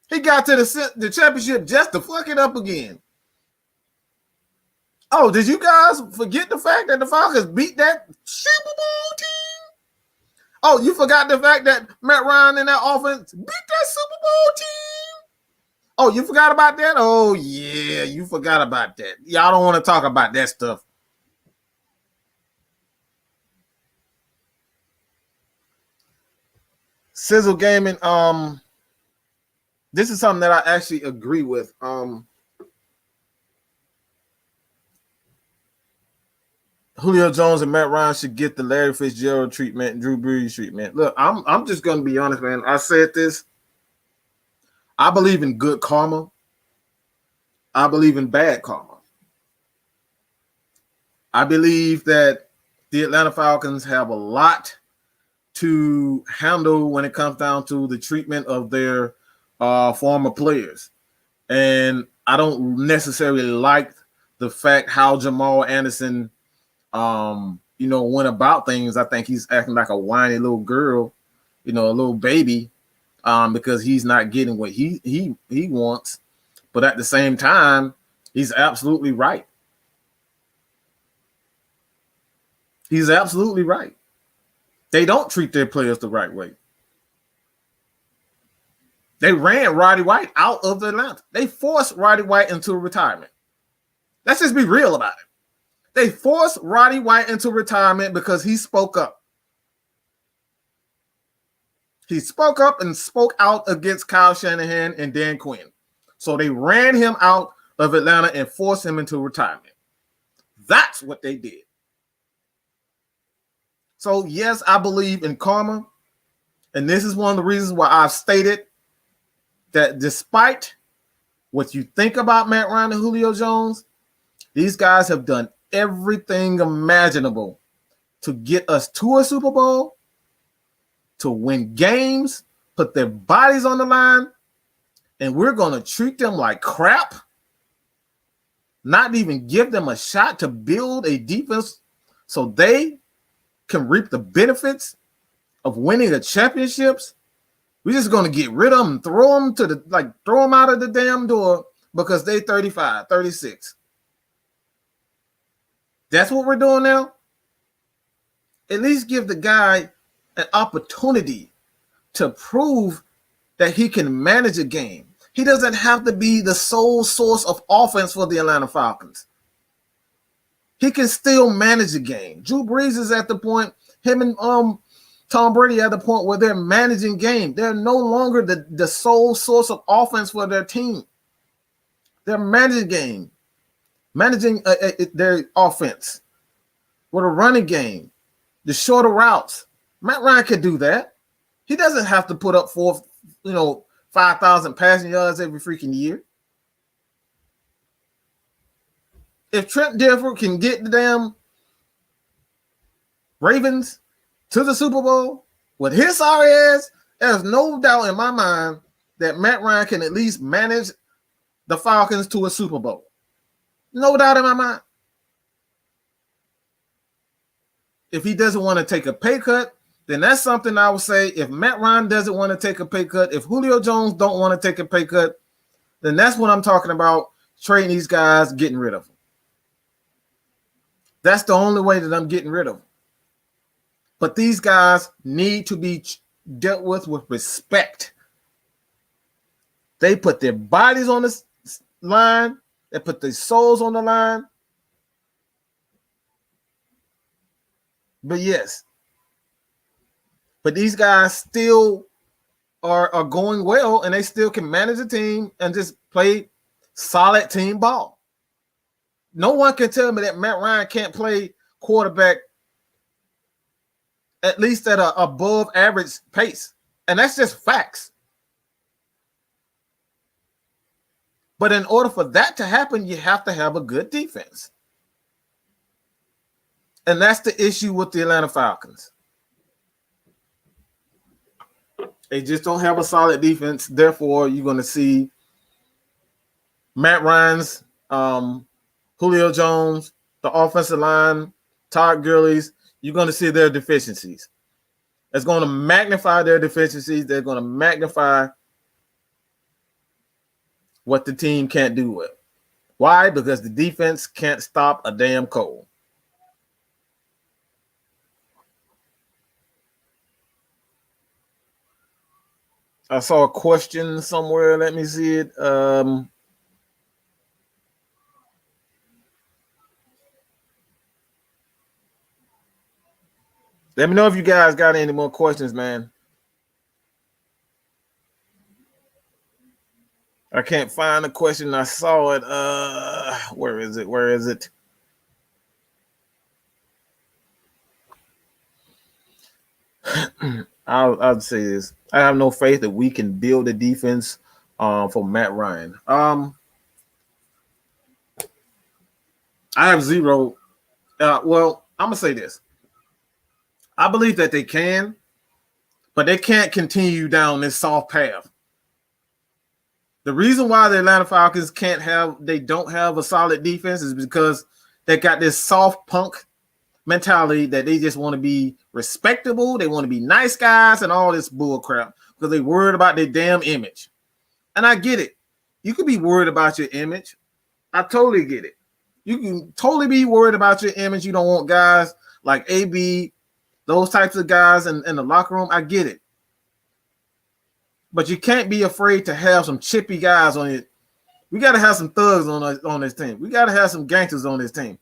He got to the championship just to fuck it up again. Oh, did you guys forget the fact that the Falcons beat that Super Bowl team? Oh, you forgot the fact that Matt Ryan and that offense beat that Super Bowl team? Oh, you forgot about that? Oh, yeah, you forgot about that. Y'all don't want to talk about that stuff. Sizzle Gaming, this is something that I actually agree with. Julio Jones and Matt Ryan should get the Larry Fitzgerald treatment and Drew Brees treatment. Look, I'm just gonna be honest, man. I said this. I believe in good karma. I believe in bad karma. I believe that the Atlanta Falcons have a lot to handle when it comes down to the treatment of their former players. And I don't necessarily like the fact how Jamal Anderson, went about things. I think he's acting like a whiny little girl, a little baby, because he's not getting what he wants. But at the same time, he's absolutely right. He's absolutely right. They don't treat their players the right way. They ran Roddy White out of Atlanta. They forced Roddy White into retirement. Let's just be real about it. They forced Roddy White into retirement because he spoke up. He spoke up and spoke out against Kyle Shanahan and Dan Quinn. So they ran him out of Atlanta and forced him into retirement. That's what they did. So, yes, I believe in karma. And this is one of the reasons why I've stated that despite what you think about Matt Ryan and Julio Jones, these guys have done everything imaginable to get us to a Super Bowl, to win games, put their bodies on the line, and we're going to treat them like crap, not even give them a shot to build a defense so they can reap the benefits of winning the championships. We're just going to get rid of them, throw them out of the damn door because they 35, 36. That's what we're doing now. At least give the guy an opportunity to prove that he can manage a game. He doesn't have to be the sole source of offense for the Atlanta Falcons. He can still manage a game. Drew Brees is at the point, him and Tom Brady at the point where they're managing game. They're no longer the sole source of offense for their team. They're managing game, managing their offense with a running game, the shorter routes. Matt Ryan could do that. He doesn't have to put up 5,000 passing yards every freaking year. If Trent Dilfer can get the damn Ravens to the Super Bowl with his sorry ass, there's no doubt in my mind that Matt Ryan can at least manage the Falcons to a Super Bowl. No doubt in my mind. If he doesn't want to take a pay cut, then that's something I would say. If Matt Ryan doesn't want to take a pay cut, if Julio Jones don't want to take a pay cut, then that's what I'm talking about, trading these guys, getting rid of them. That's the only way that I'm getting rid of them. But these guys need to be dealt with respect. They put their bodies on the line. They put their souls on the line. But yes. But these guys still are going well, and they still can manage a team and just play solid team ball. No one can tell me that Matt Ryan can't play quarterback at least at a above average pace. And that's just facts. But in order for that to happen, you have to have a good defense. And that's the issue with the Atlanta Falcons. They just don't have a solid defense. Therefore, you're going to see Matt Ryan's, Julio Jones, the offensive line, Todd Gurley's. You're going to see their deficiencies. It's going to magnify their deficiencies. They're going to magnify what the team can't do well. Why? Because the defense can't stop a damn cold. I saw a question somewhere. Let me see it. Let me know if you guys got any more questions, man. I can't find the question. I saw it. Where is it? Where is it? I'll say this. I have no faith that we can build a defense for Matt Ryan. I have zero. Well, I'm going to say this. I believe that they can, but they can't continue down this soft path. The reason why the Atlanta Falcons don't have a solid defense is because they got this soft punk mentality that they just want to be respectable. They want to be nice guys and all this bull crap because they worried about their damn image. And I get it. You could be worried about your image. I totally get it. You can totally be worried about your image. You don't want guys like AB, those types of guys in the locker room. I get it. But you can't be afraid to have some chippy guys on it. We got to have some thugs on this team. We got to have some gangsters on this team.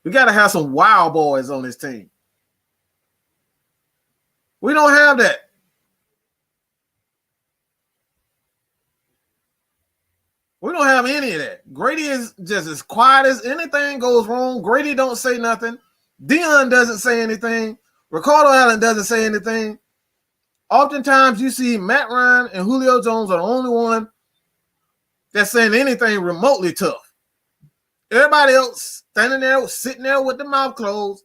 We got to have some wild boys on this team. We don't have that. We don't have any of that. Grady is just as quiet as anything goes wrong. Grady don't say nothing. Dion doesn't say anything. Ricardo Allen doesn't say anything. Oftentimes you see Matt Ryan and Julio Jones are the only one that's saying anything remotely tough. Everybody else standing there, sitting there with the mouth closed,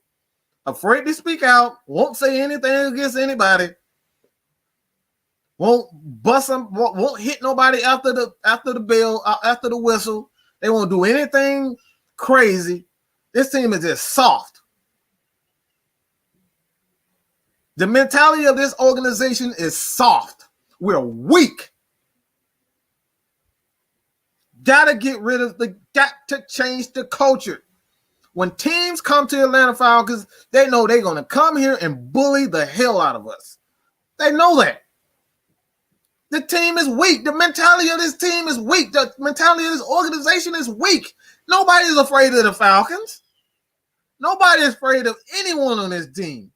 afraid to speak out, won't say anything against anybody, won't bust them, won't hit nobody after the bell, after the whistle. They won't do anything crazy. This team is just soft. The mentality of this organization is soft. We're weak. Got to change the culture. When teams come to Atlanta Falcons, they know they're going to come here and bully the hell out of us. They know that. The team is weak. The mentality of this team is weak. The mentality of this organization is weak. Nobody's afraid of the Falcons. Nobody is afraid of anyone on this team.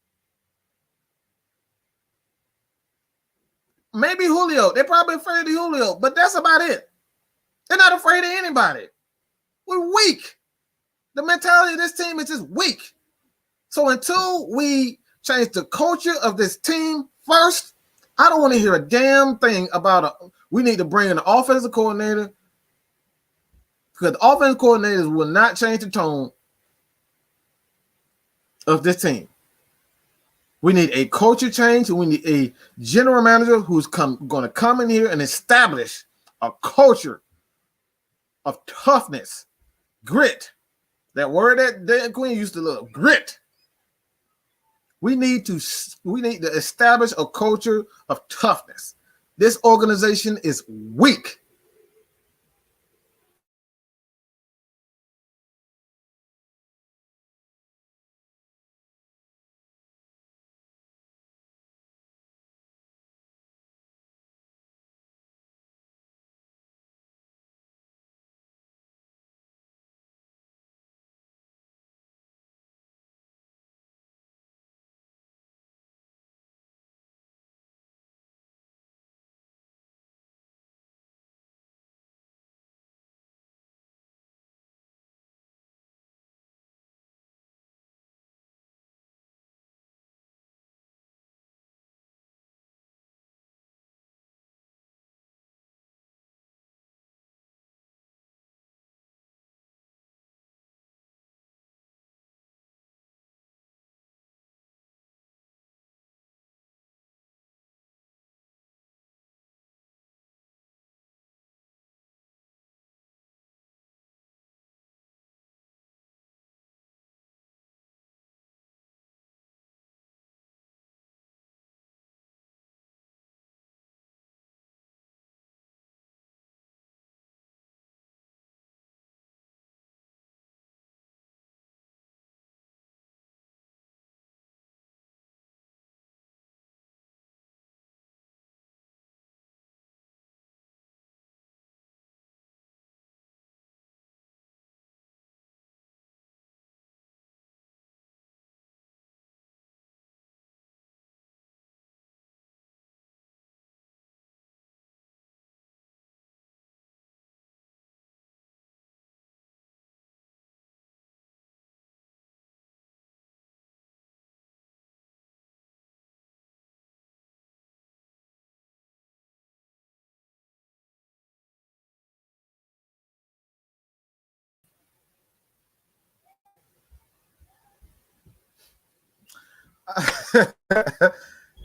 Maybe Julio. They're probably afraid of Julio, but that's about it. They're not afraid of anybody. We're weak. The mentality of this team is just weak. So until we change the culture of this team first, I don't want to hear a damn thing about we need to bring in an offensive coordinator because the offensive coordinators will not change the tone of this team. We need a culture change. We need a general manager who's going to come in here and establish a culture of toughness, grit. That word that Dan Quinn used to love, grit. We need to establish a culture of toughness. This organization is weak.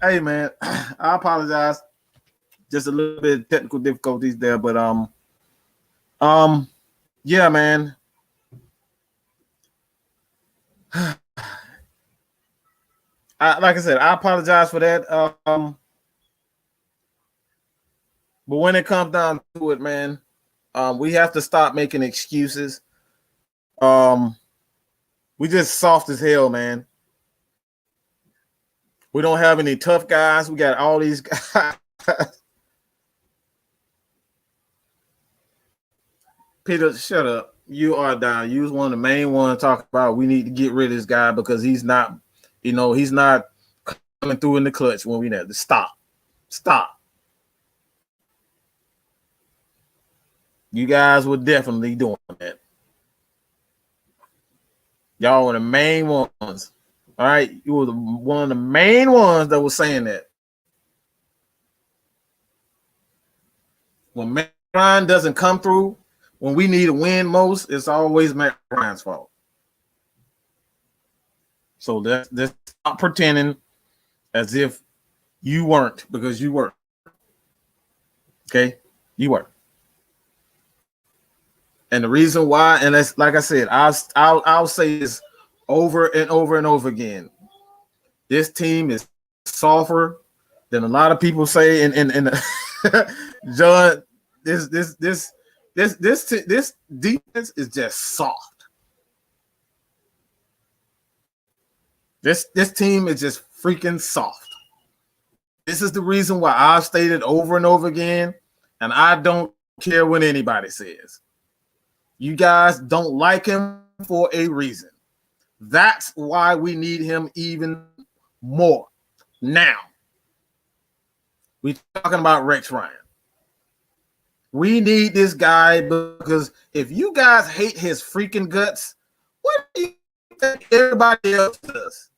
Hey man, I apologize. Just a little bit of technical difficulties there, but yeah, man. Like I said, I apologize for that. But when it comes down to it, man, we have to stop making excuses. We just soft as hell, man. We don't have any tough guys. We got all these guys. Peter, shut up. You are down. You was one of the main ones talking about we need to get rid of this guy because he's not, he's not coming through in the clutch when we need to stop. Stop. You guys were definitely doing that. Y'all were the main ones. All right. You were one of the main ones that was saying that. When Matt Ryan doesn't come through, when we need a win most, it's always Matt Ryan's fault. So let's stop pretending as if you weren't, because you weren't. Okay? You weren't. And the reason why, and that's like I said, I'll say this over and over and over again. This team is softer than a lot of people say. And John, this defense is just soft. This team is just freaking soft. This is the reason why I've stated over and over again, and I don't care what anybody says. You guys don't like him for a reason. That's why we need him even more. Now, we're talking about Rex Ryan. We need this guy because if you guys hate his freaking guts, what do you think everybody else does?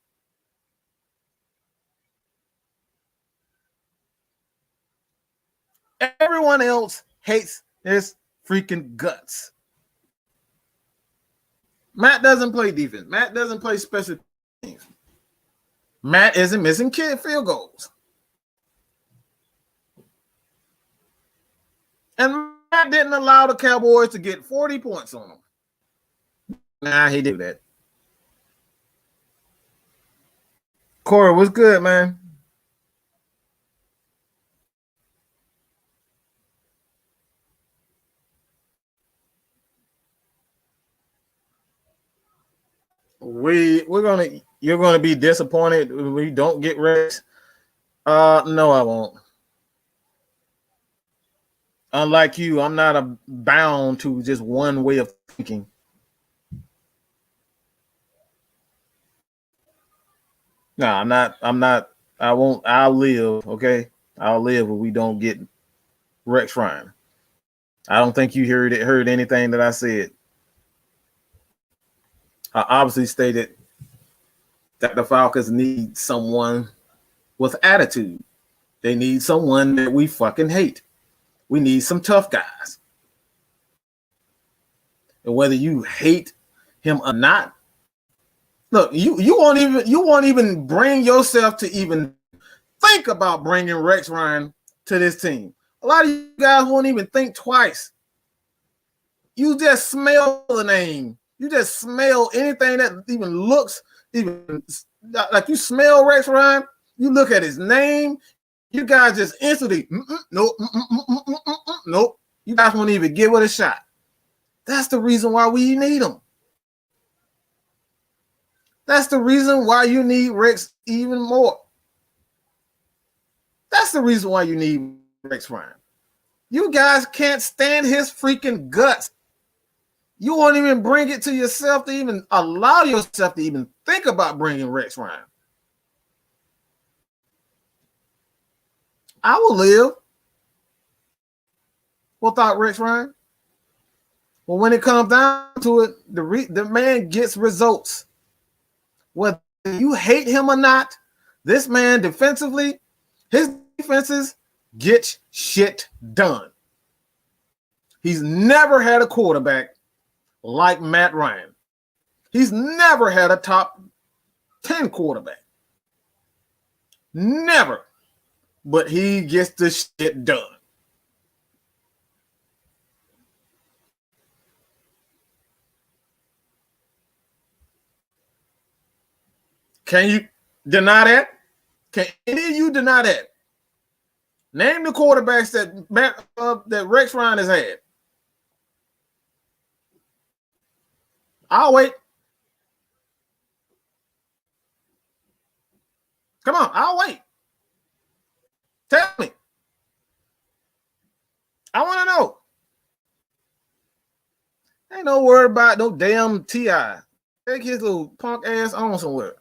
Everyone else hates his freaking guts. Matt doesn't play defense. Matt doesn't play special teams. Matt isn't missing field goals. And Matt didn't allow the Cowboys to get 40 points on him. Nah, he did that. Corey, what's good, man? You're gonna be disappointed if we don't get Rex. No, I won't. Unlike you, I'm not bound to just one way of thinking. No, I'm not. I won't. I'll live. Okay, I'll live if we don't get Rex Ryan. I don't think you heard anything that I said. I obviously stated that the Falcons need someone with attitude. They need someone that we fucking hate. We need some tough guys. And whether you hate him or not, look, you won't even bring yourself to even think about bringing Rex Ryan to this team. A lot of you guys won't even think twice. You just smell the name. You just smell anything that even looks even like you smell Rex Ryan. You look at his name. You guys just instantly nope, nope. You guys won't even give it a shot. That's the reason why we need him. That's the reason why you need Rex even more. That's the reason why you need Rex Ryan. You guys can't stand his freaking guts. You won't even bring it to yourself to even allow yourself to even think about bringing Rex Ryan. I will live without Rex Ryan. But when it comes down to it, the man gets results. Whether you hate him or not, this man defensively, his defenses get shit done. He's never had a quarterback like Matt Ryan. He's never had a top 10 quarterback. Never. But he gets the shit done. Can you deny that? Can any of you deny that? Name the quarterbacks that Rex Ryan has had. I'll wait. Come on, I'll wait. Tell me. I want to know. Ain't no word about no damn T.I. Take his little punk ass on somewhere.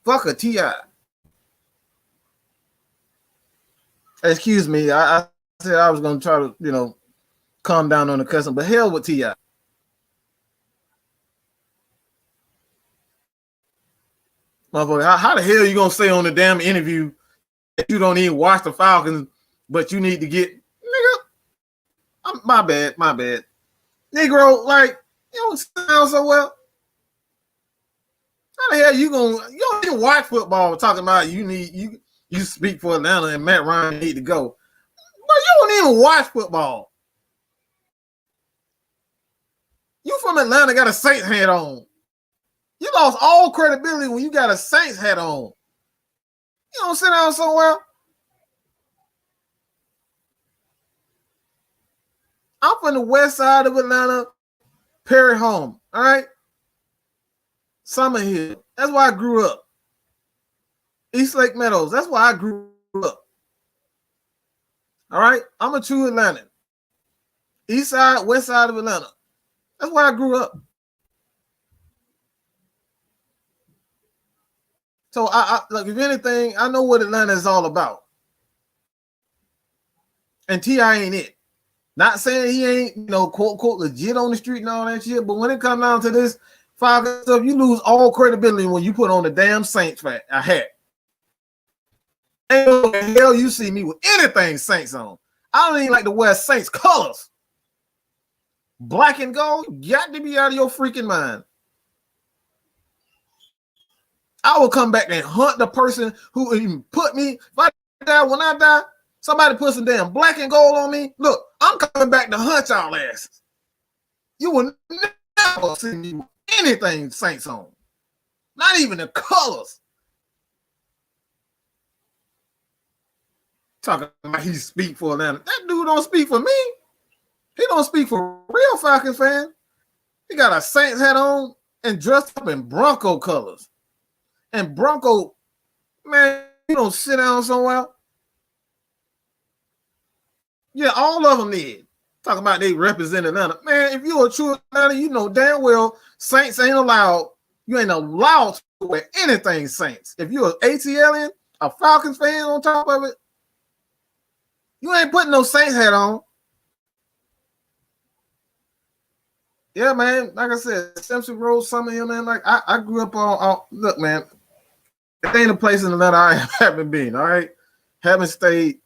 Fuck a T.I. Excuse me. I said I was going to try to, calm down on the cussing, but hell with T.I. Motherfucker, how the hell are you going to say on the damn interview that you don't even watch the Falcons, but you need to get, nigga, my bad. Negro, like, you don't sound so well. How the hell you don't even watch football talking about you speak for Atlanta and Matt Ryan need to go. But you don't even watch football. You from Atlanta got a Saints hat on. You lost all credibility when you got a Saints hat on. You don't sit down somewhere. I'm from the west side of Atlanta, Perry Home, all right? Summer Hill. That's where I grew up. East Lake Meadows. That's where I grew up. All right? I'm a true Atlantan. East side, west side of Atlanta. That's where I grew up. So I like, if anything, I know what Atlanta is all about. And T.I. ain't it. Not saying he ain't, quote, unquote, legit on the street and all that shit, but when it comes down to this Falcons stuff, you lose all credibility when you put on the damn Saints hat. Ain't no hell you see me with anything Saints on. I don't even like to wear Saints colors. Black and gold, got to be out of your freaking mind. I will come back and hunt the person who even put me. If I die, when I die, somebody put some damn black and gold on me. Look, I'm coming back to hunt y'all asses. You will never see me with anything Saints on. Not even the colors. Talking about he speak for Atlanta. That dude don't speak for me. He don't speak for real Falcons fan. He got a Saints hat on and dressed up in Bronco colors. And Bronco, man, you don't sit down somewhere. Yeah, all of them did. Talking about they represent Atlanta. Man, if you're a true Atlanta, you know damn well Saints ain't allowed. You ain't allowed to wear anything Saints. If you're an ATLian, a Falcons fan on top of it, you ain't putting no Saints hat on. Yeah, man. Like I said, Simpson Road, Summer Hill, man. Like I grew up on look, man. It ain't a place in Atlanta I haven't been. All right, haven't stayed.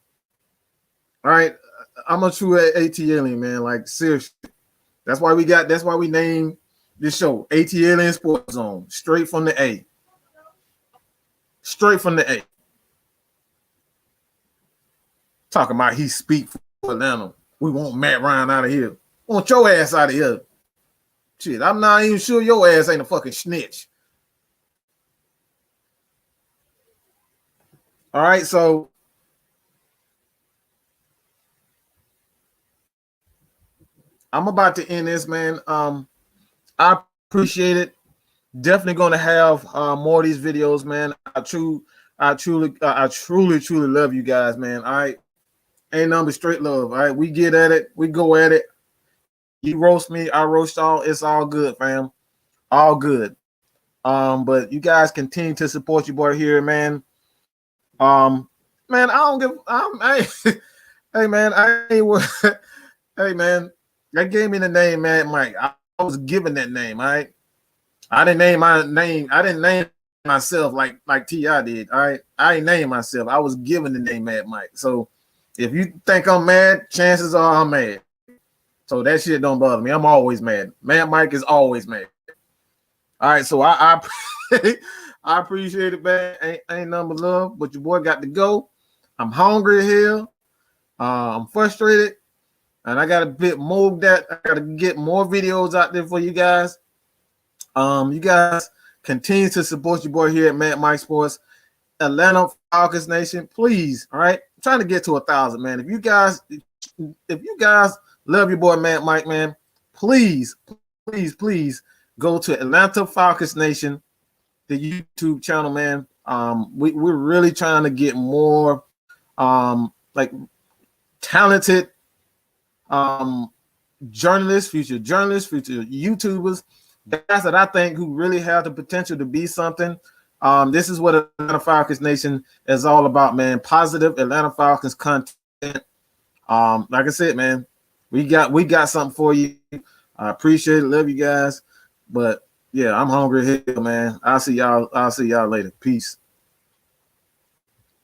All right, I'm a true ATLian, man. Like seriously, that's why we named this show ATLian Sports Zone, straight from the A. Straight from the A. Talking about he speak for Atlanta. We want Matt Ryan out of here. We want your ass out of here. Shit, I'm not even sure your ass ain't a fucking snitch. All right, so I'm about to end this, man. I appreciate it. Definitely going to have more of these videos, man. I truly love you guys, man. All right, ain't nothing but straight love. All right, we get at it, we go at it. You roast me, I roast y'all. It's all good, fam. All good. But you guys continue to support your boy here, man. Man, I don't give. Hey, man, hey, man, that gave me the name, man, Mike. I was given that name, all right? I didn't name my name. I didn't name myself like T.I. did, all right? I didn't name myself. I was given the name Mad Mike. So if you think I'm mad, chances are I'm mad. So that shit don't bother me. I'm always mad. Mad Mike is always mad. All right, so I I appreciate it, man. Ain't nothing but love, but your boy got to go. I'm hungry here. I'm frustrated, and I got a bit more that I got to get more videos out there for you guys. You guys continue to support your boy here at Mad Mike Sports, Atlanta Falcons Nation. Please, all right. I'm trying to get to 1,000, man. If you guys love your boy Mad Mike, man, please go to Atlanta Falcons Nation, the YouTube channel, man. We're really trying to get more like talented journalists, future YouTubers, guys that I think who really have the potential to be something. This is what Atlanta Falcons Nation is all about, man. Positive Atlanta Falcons content. Like I said, man, we got something for you. I appreciate it, love you guys. But yeah, I'm hungry here, man. I'll see y'all later. Peace.